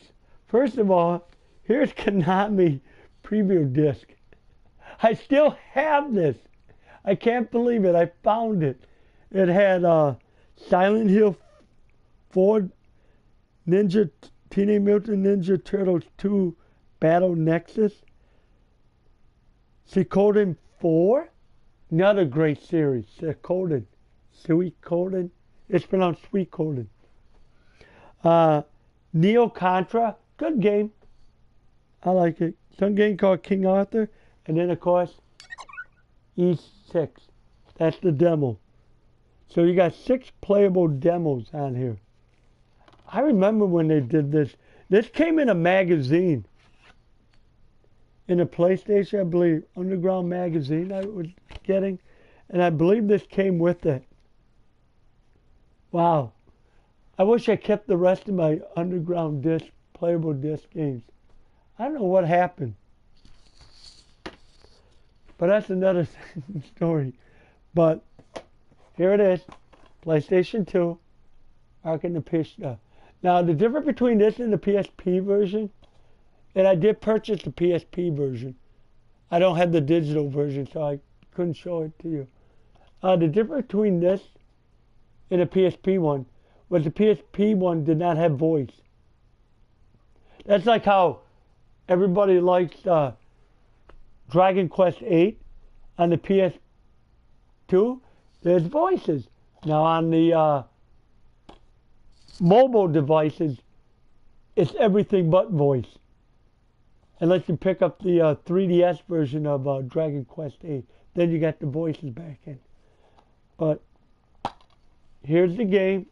First of all, here's Konami preview disc. I still have this. I can't believe it. I found it. It had Silent Hill 4, Teenage Mutant Ninja Turtles 2 Battle Nexus, Suikoden 4, another great series, Suikoden. It's pronounced Suikoden. Neo Contra, good game. I like it. Some game called King Arthur, and then of course E6. That's the demo. So you got 6 playable demos on here. I remember when they did this. This came in a magazine. In a PlayStation, I believe, Underground magazine I was getting. And I believe this came with it. Wow. I wish I kept the rest of my Underground disc, playable disc games. I don't know what happened. But that's another story. But here it is. PlayStation 2. Arkanapishna. Now, the difference between this and the PSP version, and I did purchase the PSP version. I don't have the digital version, so I couldn't show it to you. The difference between this and the PSP one was the PSP one did not have voice. That's like how everybody likes Dragon Quest VIII on the PS2. There's voices. Now on the mobile devices, it's everything but voice. Unless you pick up the 3DS version of Dragon Quest VIII, then you got the voices back in. But Here's the game.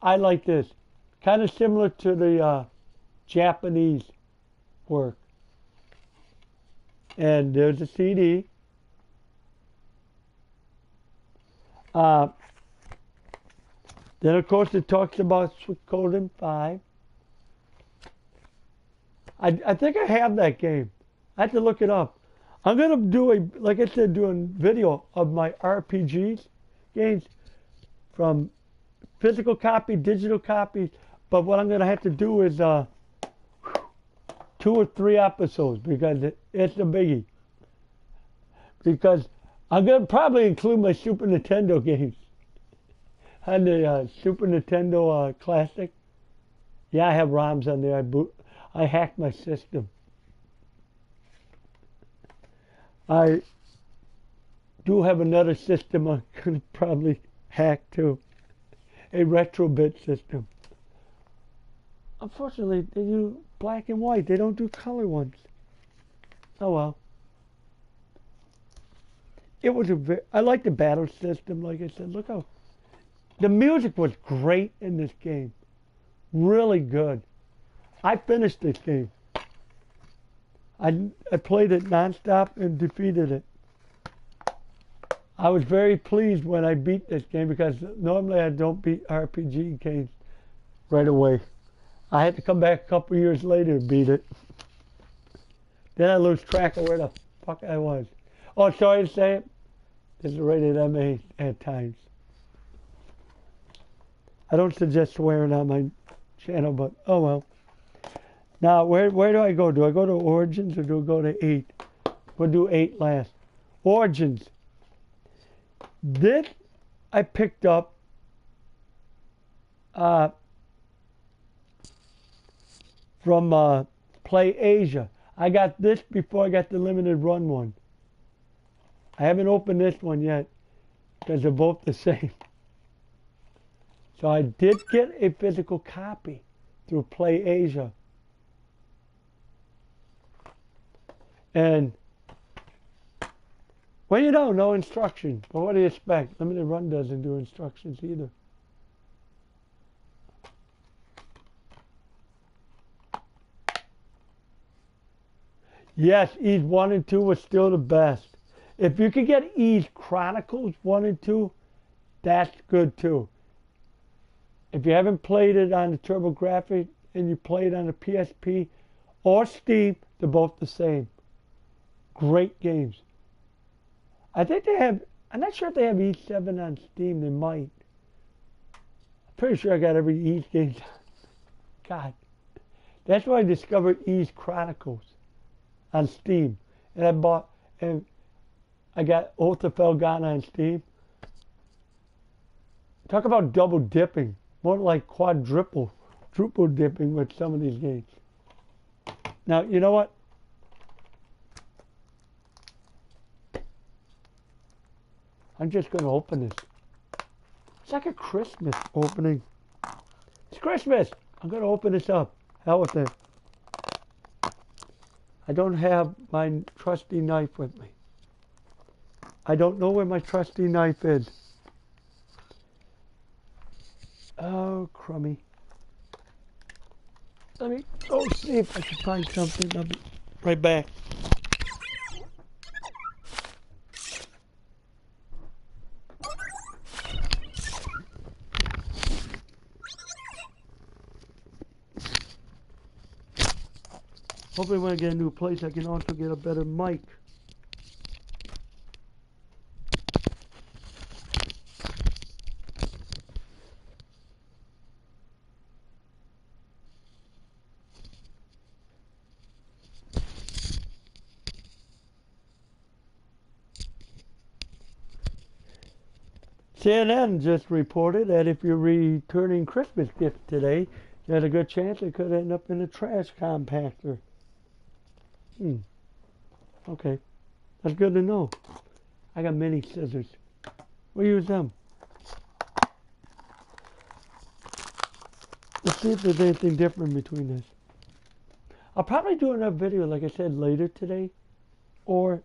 I like this. Kind of similar to the Japanese work. And there's a CD. Then, of course, it talks about Suikoden 5. I think I have that game. I have to look it up. I'm going to do like I said, doing video of my RPGs games from physical copy, digital copies. But what I'm going to have to do is 2 or 3 episodes because it's a biggie. Because I'm going to probably include my Super Nintendo games. On the Super Nintendo Classic. Yeah, I have ROMs on there. I hacked my system. I do have another system I could probably hack too. A Retrobit system. Unfortunately, they do black and white. They don't do color ones. Oh well. It was I like the battle system, like I said. Look how the music was great in this game. Really good. I finished this game. I played it nonstop and defeated it. I was very pleased when I beat this game because normally I don't beat RPG games right away. I had to come back a couple years later to beat it. Then I lose track of where the fuck I was. Oh, sorry to say it. This is rated MA at times. I don't suggest swearing on my channel, but oh well. Now, where do I go? Do I go to Origins or do I go to 8? We'll do 8 last. Origins. This I picked up from Play Asia. I got this before I got the limited run one. I haven't opened this one yet because they're both the same. So I did get a physical copy through Play Asia. And, well, you don't know instructions. But what do you expect? Limited Run doesn't do instructions either. Yes, Ys 1 and 2 was still the best. If you could get Ys Chronicles 1 and 2, that's good too. If you haven't played it on the TurboGrafx and you play it on the PSP or Steam, they're both the same. Great games. I think they have, I'm not sure if they have Ys 7 on Steam, they might. I'm pretty sure I got every Ys game. God. That's why I discovered Ys Chronicles on Steam. And I got Oath of Felghana on Steam. Talk about double dipping. More like quadruple dipping with some of these games. Now, you know what? I'm just going to open this. It's like a Christmas opening. It's Christmas! I'm going to open this up. Hell with it. I don't have my trusty knife with me. I don't know where my trusty knife is. Oh, crummy. Let me go see if I can find something. I'll be right back. Hopefully when I get a new place, I can also get a better mic. CNN just reported that if you're returning Christmas gifts today, there's a good chance it could end up in a trash compactor. Okay. That's good to know. I got mini scissors. We'll use them. Let's see if there's anything different between this. I'll probably do another video, like I said, later today. Or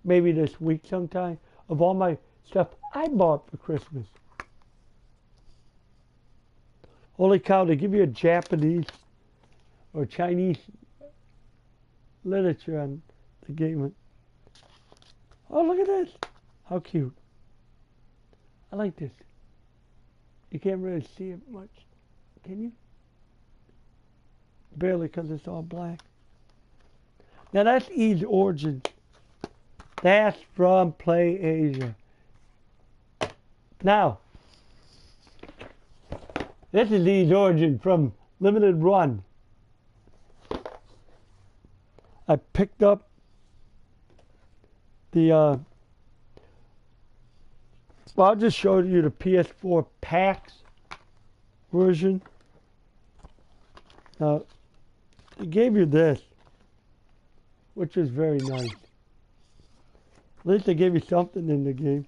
maybe this week sometime. Of all my stuff I bought for Christmas. Holy cow, they give you a Japanese or Chinese literature on the game. Oh, look at this. How cute. I like this. You can't really see it much. Can you? Barely, because it's all black. Now that's Ys Origins. That's from Play Asia. Now, this is Ys Origin from Limited Run. I picked up the, well, I'll just show you the PS4 PAX version. Now, they gave you this, which is very nice. At least they gave you something in the game.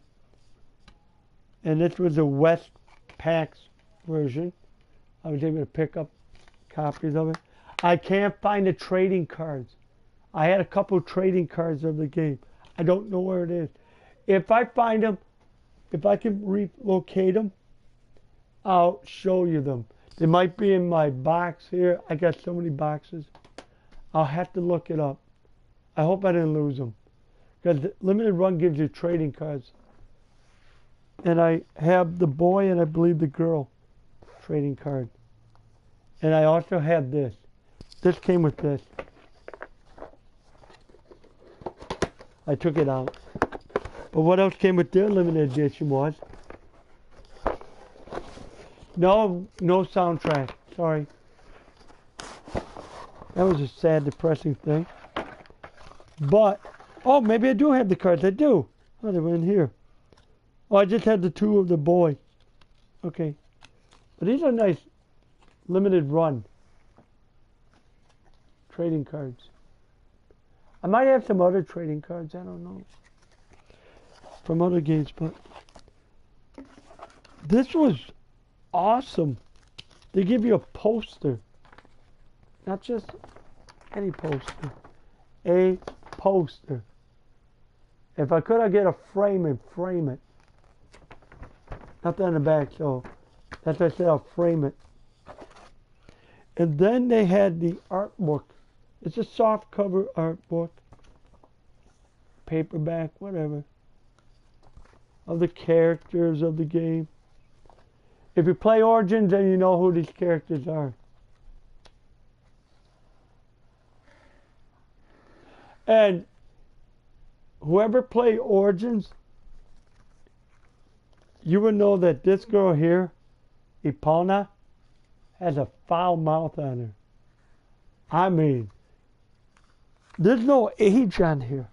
And this was a West PAX version. I was able to pick up copies of it. I can't find the trading cards. I had a couple trading cards of the game. I don't know where it is. If I find them, if I can relocate them, I'll show you them. They might be in my box here. I got so many boxes. I'll have to look it up. I hope I didn't lose them. Because Limited Run gives you trading cards. And I have the boy and I believe the girl trading card. And I also have this. This came with this. I took it out. But what else came with their limited edition was? No soundtrack. Sorry. That was a sad, depressing thing. But, oh, maybe I do have the cards. I do. Oh, they were in here. Oh, I just had the two of the boy. Okay. But these are nice limited run trading cards. I might have some other trading cards. I don't know. From other games, but this was awesome. They give you a poster. Not just any poster. A poster. If I could, I'd get a frame and frame it. Nothing on the back, so that's why I said I'll frame it. And then they had the art book. It's a soft cover art book. Paperback, whatever. Of the characters of the game. If you play Origins, then you know who these characters are. And whoever played Origins, you would know that this girl here, Epona, has a foul mouth on her. I mean, there's no age on here.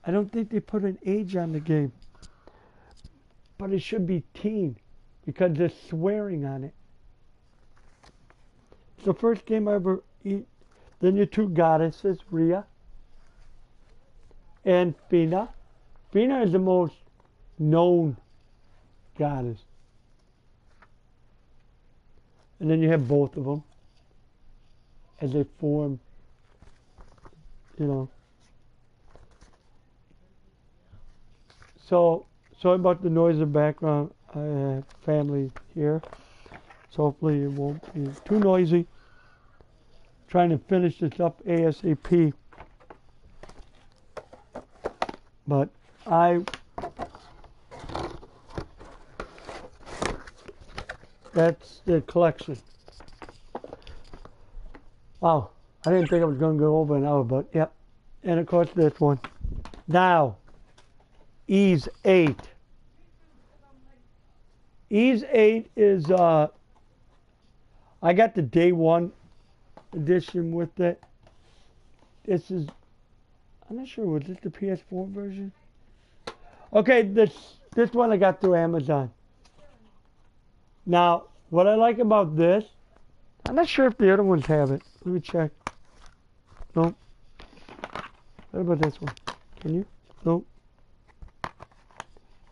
I don't think they put an age on the game. But it should be teen, because there's swearing on it. It's the first game I ever eat. Then your two goddesses, Rhea and Fina. Fina is the most known goddess. And then you have both of them as they form, you know. So, sorry about the noise in the background. I have family here. So hopefully it won't be too noisy. Trying to finish this up ASAP. But that's the collection. Wow, I didn't think I was going to go over an hour, but yep. And of course this one. Now, Ys 8. Ys 8 is, I got the day one edition with it. This is, I'm not sure, was this the PS4 version? Okay, this one I got through Amazon. Now, what I like about this, I'm not sure if the other ones have it. Let me check. Nope. What about this one? Can you? Nope.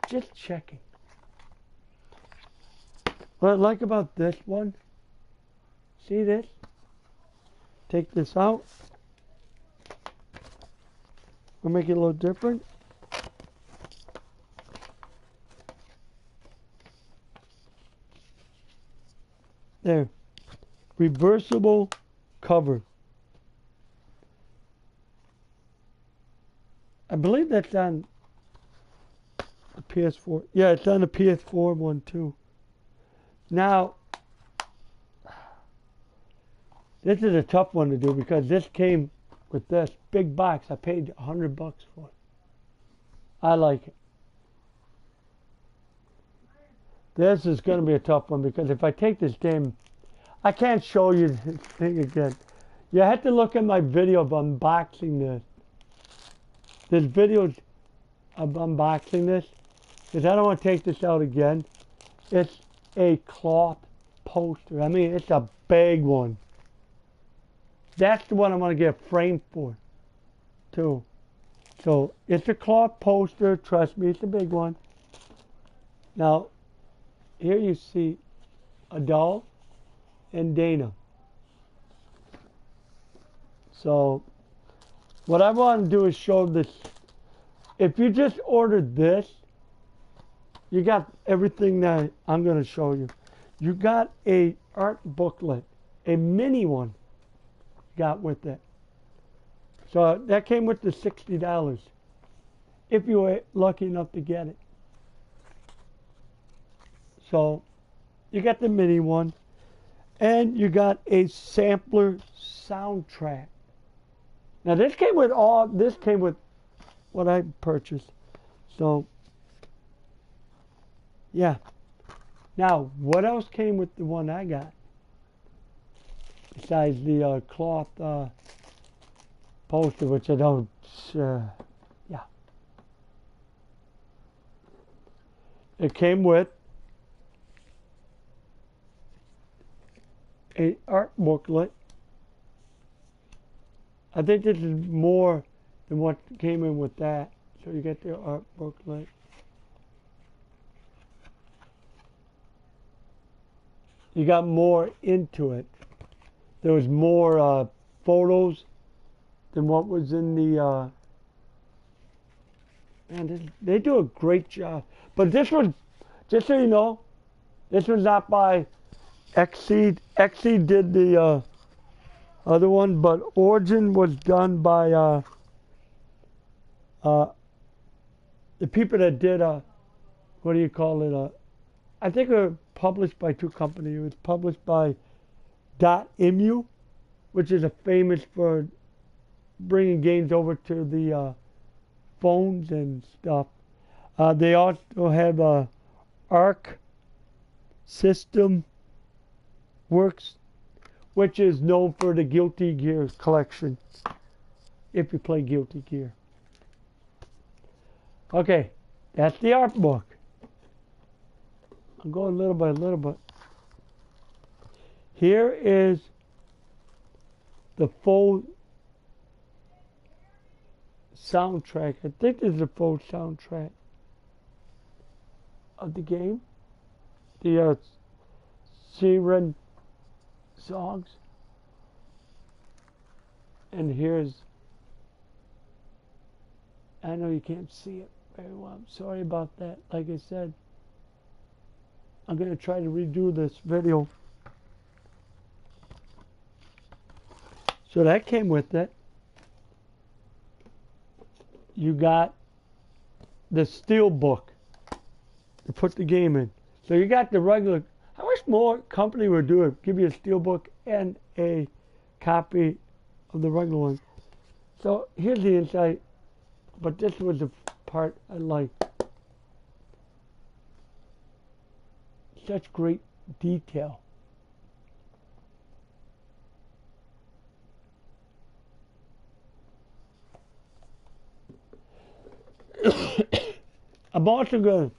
Just checking. What I like about this one, see this? Take this out. We'll make it a little different. There. Reversible cover. I believe that's on the PS4. Yeah, it's on the PS4 one too. Now, this is a tough one to do because this came with this big box. I paid $100 for it. I like it. This is going to be a tough one because if I take this game, I can't show you this thing again. You have to look at my video of unboxing this. This video of unboxing this, because I don't want to take this out again. It's a cloth poster. I mean, it's a big one. That's the one I'm going to get framed for, too. So, it's a cloth poster. Trust me, it's a big one. Now, here you see Adele and Dana. So, what I want to do is show this. If you just ordered this, you got everything that I'm going to show you. You got a art booklet, a mini one. Got with it. So that came with the $60 if you were lucky enough to get it. So you got the mini one, and you got a sampler soundtrack. Now this came with what I purchased. So yeah. Now what else came with the one I got? Besides the cloth poster, which I don't, yeah. It came with an art booklet. I think this is more than what came in with that. So you get the art booklet. You got more into it. There was more photos than what was in the. Man, they do a great job. But this was, just so you know, this was not by Xseed. Xseed did the other one, but Origin was done by the people that did what do you call it? I think it was published by two companies. It was published by .emu, which is famous for bringing games over to the phones and stuff. They also have Arc System Works, which is known for the Guilty Gear collection, if you play Guilty Gear. Okay, that's the art book. I'm going little by little. Here is the full soundtrack. I think this is the full soundtrack of the game. The Siren songs. And here's, I know you can't see it very well. I'm sorry about that. Like I said, I'm going to try to redo this video. So that came with it. You got the steel book to put the game in. So you got the regular. I wish more company would do it. Give you a steel book and a copy of the regular one. So here's the inside. But this was the part I liked. Such great detail. I'm also going.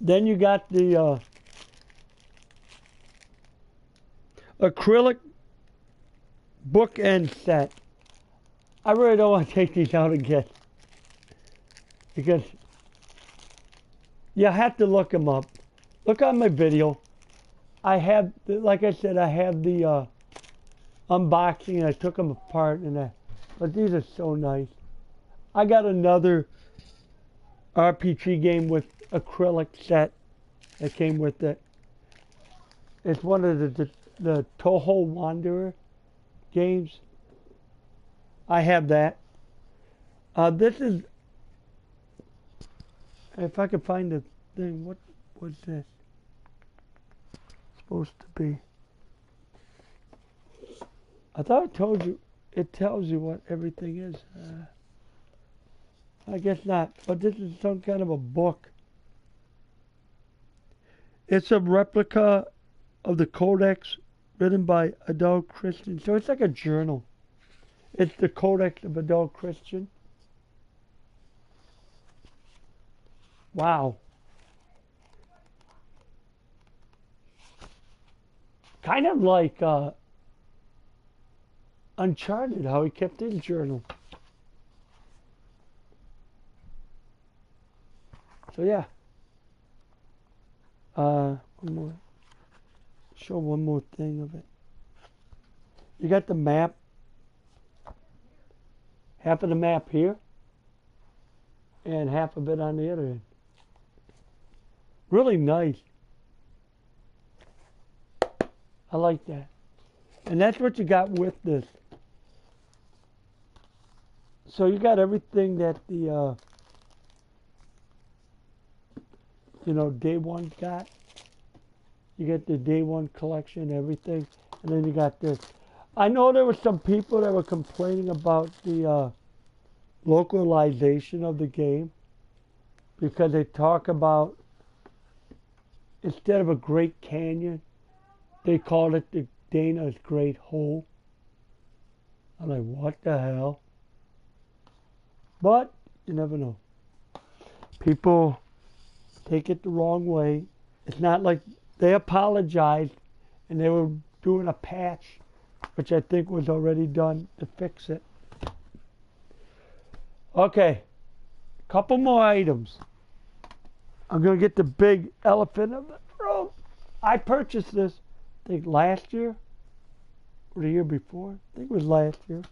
Then you got the acrylic bookend set. I really don't want to take these out again because you have to look them up. Look on my video. I have, like I said, I have the unboxing and I took them apart but these are so nice. I got another RPG game with acrylic set that came with it. It's one of the Toho Wanderer games. I have that. This is, if I could find the thing, what was this supposed to be? I thought it told you, it tells you what everything is. I guess not, but this is some kind of a book. It's a replica of the Codex written by Adult Christian. So it's like a journal. It's the Codex of Adult Christian. Wow. Kind of like Uncharted, how he kept his journal. So yeah. One more. Show one more thing of it. You got the map. Half of the map here. And half of it on the other end. Really nice. I like that. And that's what you got with this. So you got everything that the day one got. You get the day one collection, everything, and then you got this. I know there were some people that were complaining about the localization of the game because they talk about, instead of a Great Canyon, they called it the Dana's Great Hole. I'm like, what the hell? But you never know. People take it the wrong way. It's not like they apologized and they were doing a patch, which I think was already done to fix it. Okay, couple more items. I'm going to get the big elephant of the room. I purchased this, I think last year or the year before. I think it was last year.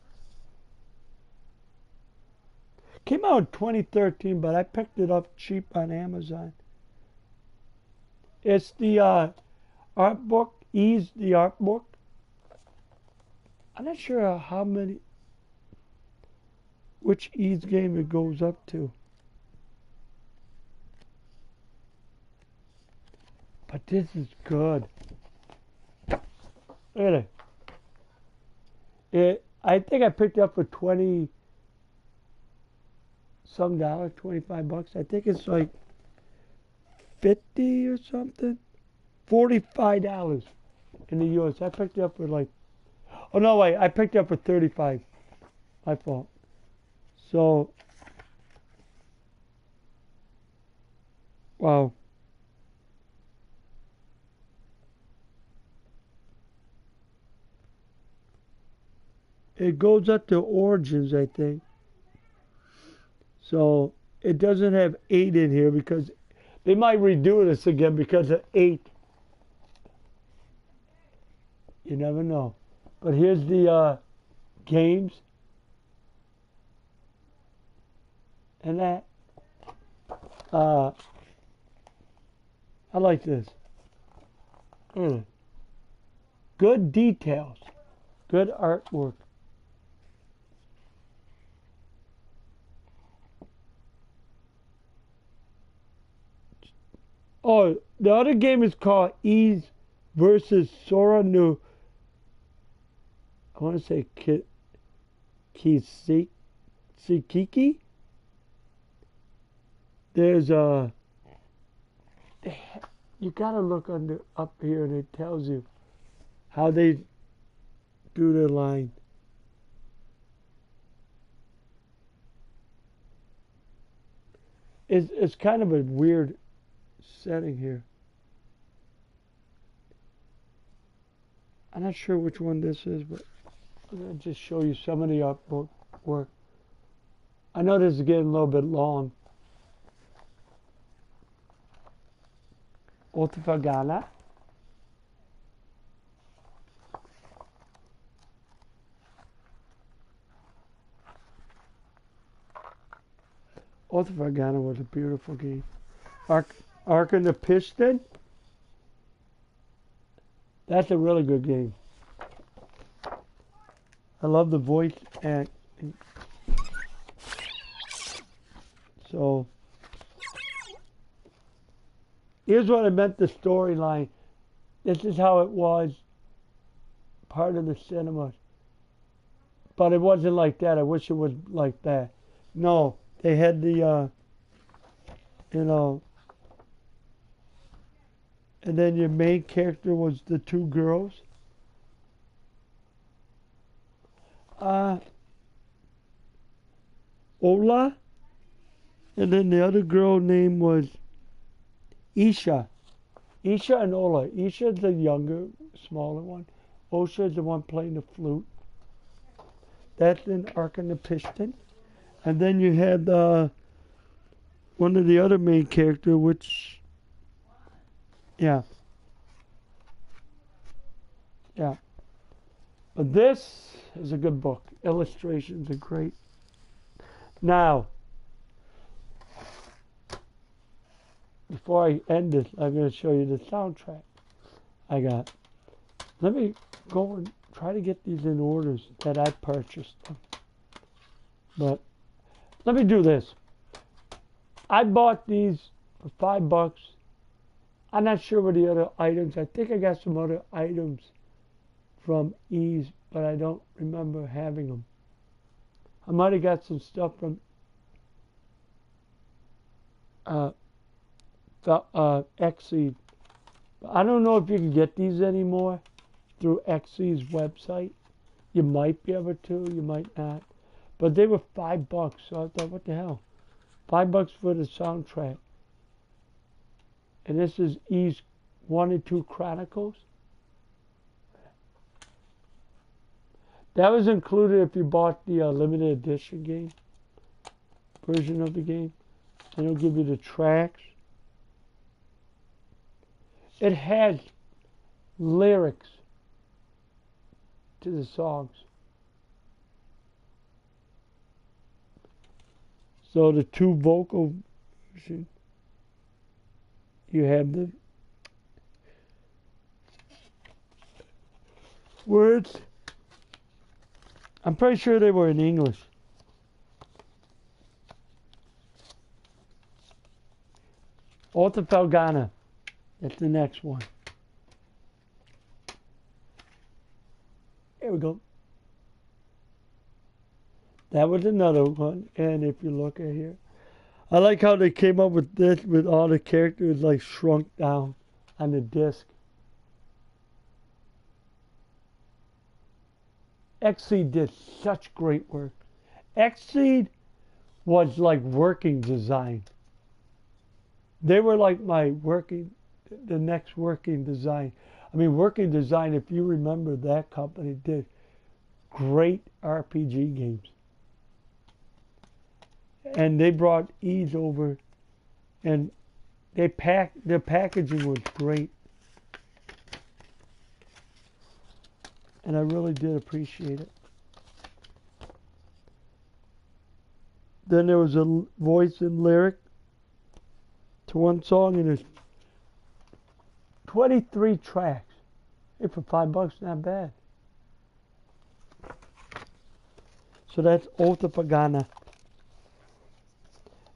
Came out in 2013, but I picked it up cheap on Amazon. It's the art book, Ys the art book. I'm not sure which Ys game it goes up to. But this is good. Look at it. I think I picked it up for $20 some dollars, $25. I think it's like 50 or something. $45 in the US. I picked it up for like, oh no wait, I picked it up for 35. My fault. So, wow. It goes up to Origins, I think. So it doesn't have 8 in here because they might redo this again because of 8. You never know. But here's the games. And that. I like this. Good details. Good artwork. Oh, the other game is called Ys versus Sora no, I want to say Kiseki. There's you gotta look up here and it tells you how they do their line. It's kind of a weird setting here. I'm not sure which one this is, but I'm going to just show you some of the artwork work. I know this is getting a little bit long. Otafagana. Otafagana was a beautiful game. Ark and the Piston. That's a really good game. I love the voice acting. So here's what I meant the storyline. This is how it was part of the cinema. But it wasn't like that. I wish it was like that. No, they had the, you know, and then your main character was the two girls. Ola, and then the other girl name was Isha. Isha and Ola. Isha's the younger, smaller one. Osha is the one playing the flute. That's in Ark and the Piston. And then you had one of the other main characters, which, yeah. But this is a good book. Illustrations are great. Now, before I end this, I'm going to show you the soundtrack I got. Let me go and try to get these in orders that I purchased them. But let me do this. I bought these for $5. I'm not sure what the other items. I think I got some other items from Ease, but I don't remember having them. I might have got some stuff from Xseed. I don't know if you can get these anymore through Xseed's website. You might be able to, you might not. But they were $5, so I thought, what the hell? $5 for the soundtrack. And this is Ys 1 and 2 Chronicles. That was included if you bought the limited edition game version of the game. And it'll give you the tracks. It has lyrics to the songs. So the two vocal version, you have the words. I'm pretty sure they were in English. Alta Falgana. That's the next one. Here we go. That was another one. And if you look at here, I like how they came up with this with all the characters like shrunk down on the disc. Xseed did such great work. Xseed was like working design. They were like the next working design. I mean, working design, if you remember, that company did great RPG games. And they brought Ys over, and their packaging was great. And I really did appreciate it. Then there was a voice and lyric to one song, and there's 23 tracks. Hey, for $5, not bad. So that's Alta Pagana.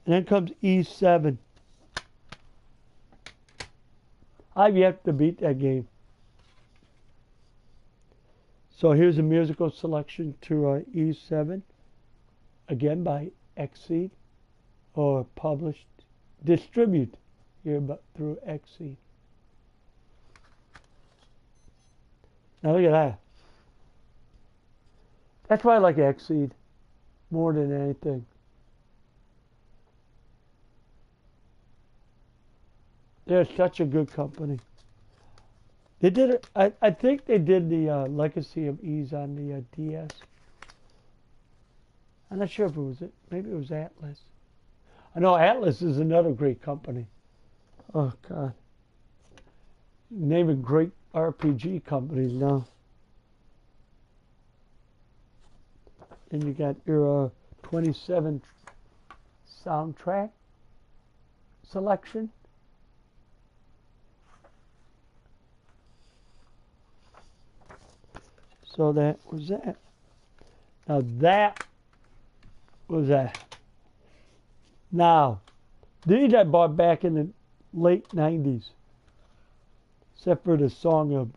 And then comes Ys 7. I've yet to beat that game. So here's a musical selection to Ys 7. Again by Xseed, or published, distributed here but through Xseed. Now look at that. That's why I like Xseed more than anything. They're such a good company. They did it. I think they did the Legacy of Ys on the DS. I'm not sure if it was it. Maybe it was Atlas. I know Atlas is another great company. Oh God, naming great RPG companies now. And you got your 27 soundtrack selection. So that was that. Now that was that. Now, these I bought back in the late 90s. Except for the song of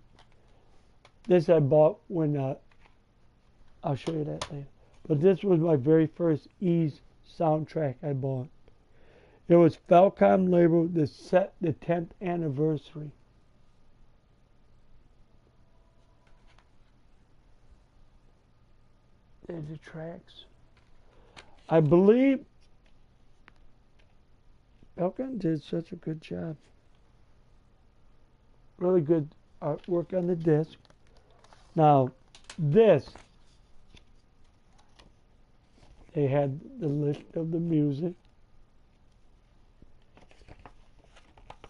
this I bought when I'll show you that later. But this was my very first Ys soundtrack I bought. It was Falcom labeled the 10th anniversary. There's the tracks. I believe Falcom did such a good job. Really good artwork on the disc. Now, this, they had the list of the music.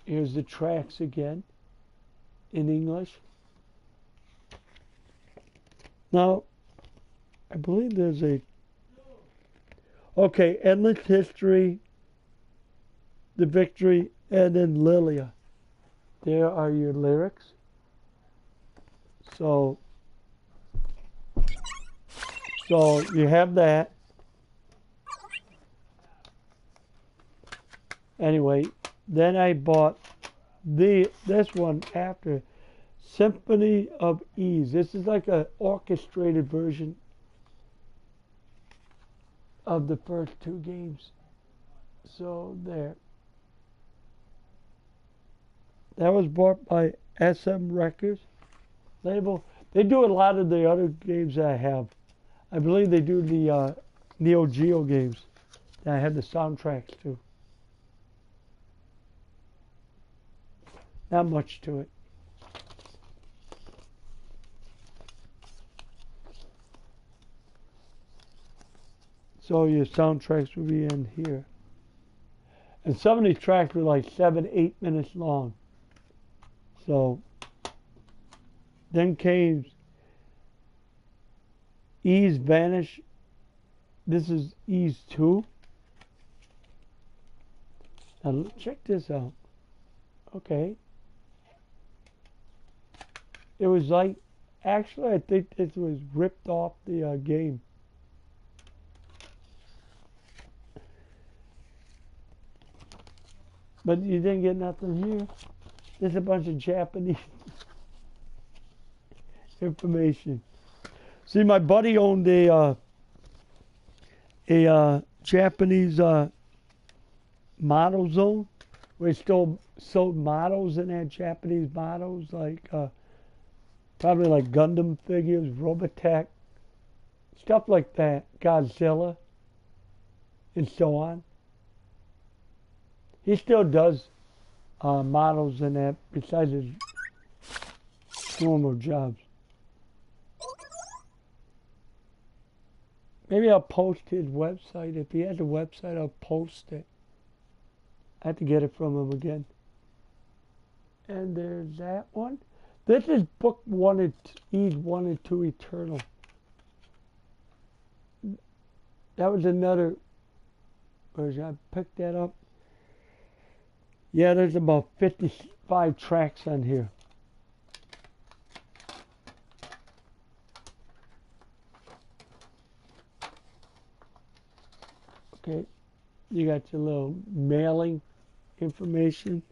Here's the tracks again in English. Now, I believe there's Endless History, The Victory, and then Lilia. There are your lyrics. So you have that. Anyway, then I bought this one after, Symphony of Ys. This is like an orchestrated version of the first two games. So there. That was bought by SM Records label. They do a lot of the other games that I have. I believe they do the Neo Geo games that I have the soundtracks to. Not much to it. So your soundtracks will be in here. And some of these tracks were like 7-8 minutes long. So then came Ys Vanish. This is Ys 2. Now check this out. Okay. It was like, actually I think this was ripped off the game. But you didn't get nothing here. There's a bunch of Japanese information. See, my buddy owned a Japanese model zone where he still sold models in that Japanese models, like probably like Gundam figures, Robotech, stuff like that, Godzilla, and so on. He still does models in that besides his normal jobs. Maybe I'll post his website. If he has a website, I'll post it. I have to get it from him again. And there's that one. This is book 1 and Ys 1 and 2 Eternal. That was another version. I picked that up. Yeah, there's about 55 tracks on here. Okay, you got your little mailing information.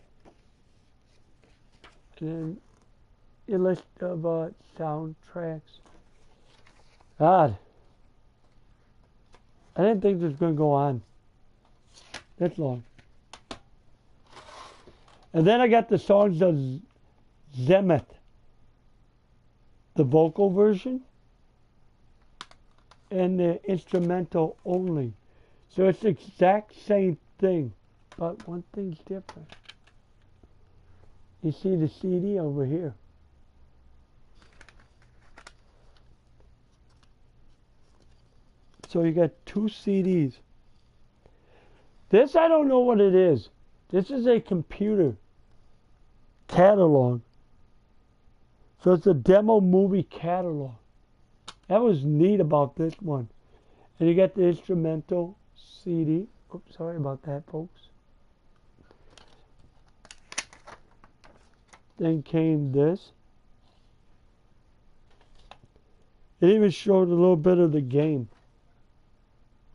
And then your list of soundtracks. God, I didn't think this was going to go on that long. And then I got the songs of Zemeth, the vocal version, and the instrumental only. So it's the exact same thing, but one thing's different. You see the CD over here. So you got 2 CDs. This, I don't know what it is. This is a computer catalog. So it's a demo movie catalog. That was neat about this one. And you got the instrumental CD. Oops, sorry about that, folks. Then came this. It even showed a little bit of the game.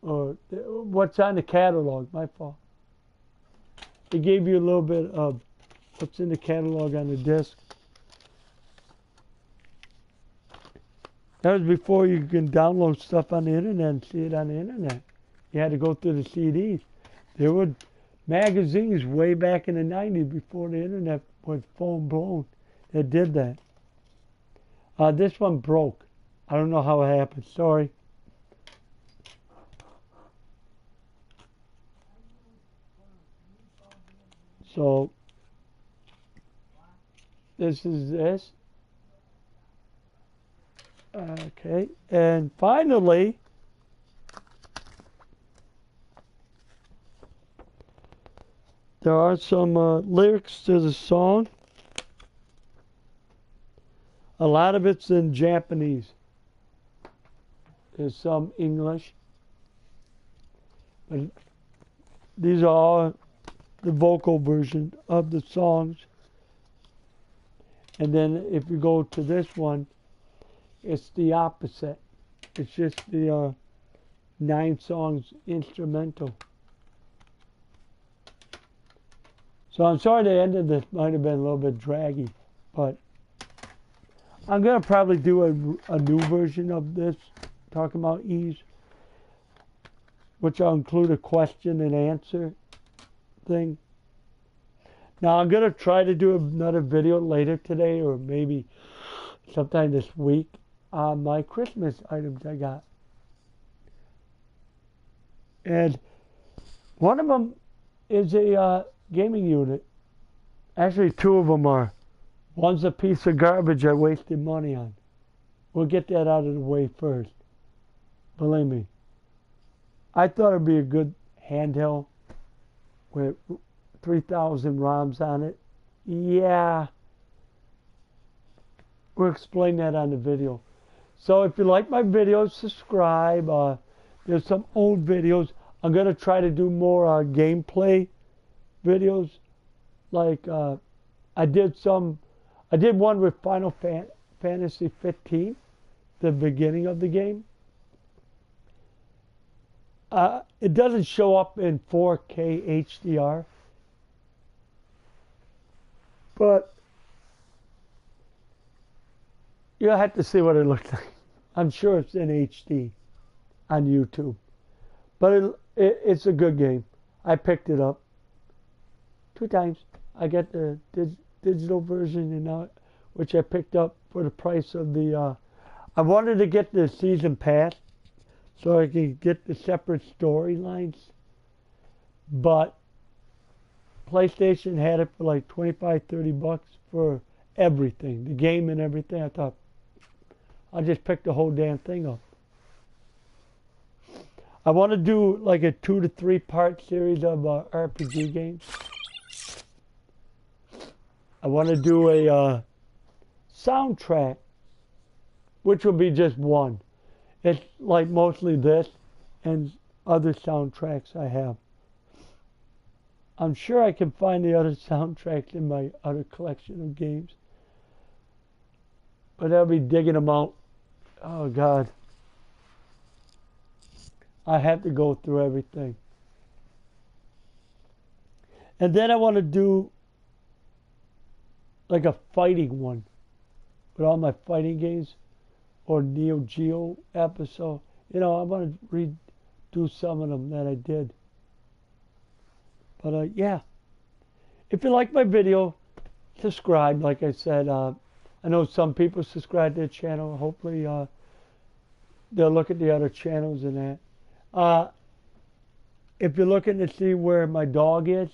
Or what's on the catalog, my fault. It gave you a little bit of what's in the catalog on the disc. That was before you can download stuff on the internet and see it on the internet. You had to go through the CDs. There were magazines way back in the 90s before the internet was full blown that did that. This one broke. I don't know how it happened. Sorry. So this is this. Okay. And finally, there are some lyrics to the song. A lot of it's in Japanese. There's some English. But these are all the vocal version of the songs. And then if you go to this one, it's the opposite. It's just the 9 songs instrumental. So I'm sorry the end of this might have been a little bit draggy, but I'm going to probably do a new version of this, talking about Ys, which I'll include a question and answer thing. Now I'm going to try to do another video later today or maybe sometime this week on my Christmas items I got. And one of them is a gaming unit. Actually, 2 of them are. One's a piece of garbage I wasted money on. We'll get that out of the way first. Believe me. I thought it'd be a good handheld with 3,000 ROMs on it. Yeah. We'll explain that on the video. So if you like my videos, subscribe. There's some old videos. I'm going to try to do more gameplay videos. Like I did one with Final Fantasy 15, the beginning of the game. It doesn't show up in 4K HDR, but you'll have to see what it looks like. I'm sure it's in HD on YouTube, but it's a good game. I picked it up 2 times. I got the digital version, which I picked up for the price of the. I wanted to get the season pass so I could get the separate storylines, but PlayStation had it for like $25-30 for everything, the game and everything. I thought I'll just pick the whole damn thing up. I want to do like a 2 to 3 part series of RPG games. I want to do a soundtrack, which will be just one. It's like mostly this and other soundtracks I have. I'm sure I can find the other soundtracks in my other collection of games. But I'll be digging them out. Oh, God. I have to go through everything. And then I want to do like a fighting one with all my fighting games or Neo Geo episode. I want to redo some of them that I did. But yeah, if you like my video, subscribe. Like I said, I know some people subscribe to the channel. Hopefully they'll look at the other channels and that. If you're looking to see where my dog is,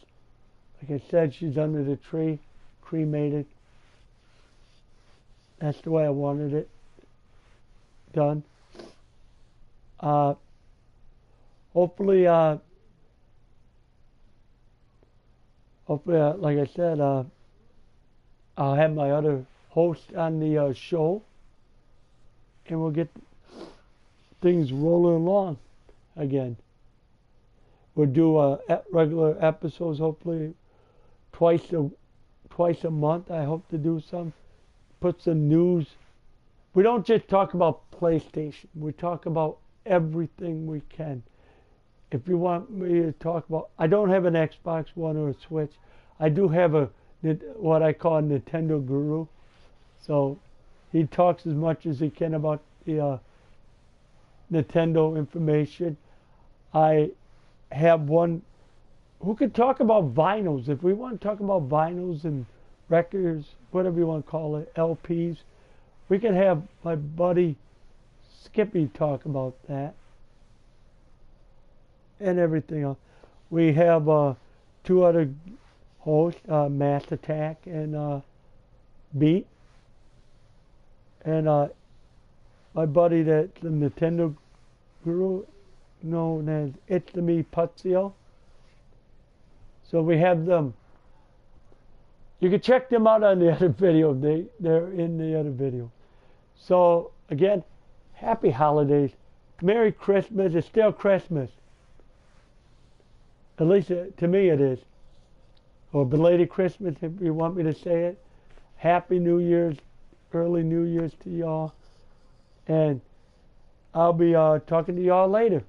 like I said, she's under the tree, cremated. That's the way I wanted it done. Hopefully, like I said, I'll have my other host on the show, and we'll get things rolling along again. We'll do regular episodes, hopefully twice a month. I hope to do some, put some news. We don't just talk about PlayStation. We talk about everything we can. If you want me to talk about, I don't have an Xbox One or a Switch. I do have what I call a Nintendo guru. So he talks as much as he can about the Nintendo information. I have one who could talk about vinyls. If we want to talk about vinyls and records, whatever you want to call it, LPs, we can have my buddy Skippy talk about that and everything else. We have two other hosts, Mass Attack and Beat. And my buddy that's the Nintendo guru, known as It's the Me Puzio. So we have them. You can check them out on the other video. They're in the other video. So again, happy holidays. Merry Christmas. It's still Christmas. At least to me it is. Or belated Christmas if you want me to say it. Happy New Year's, early New Year's to y'all. And I'll be talking to y'all later.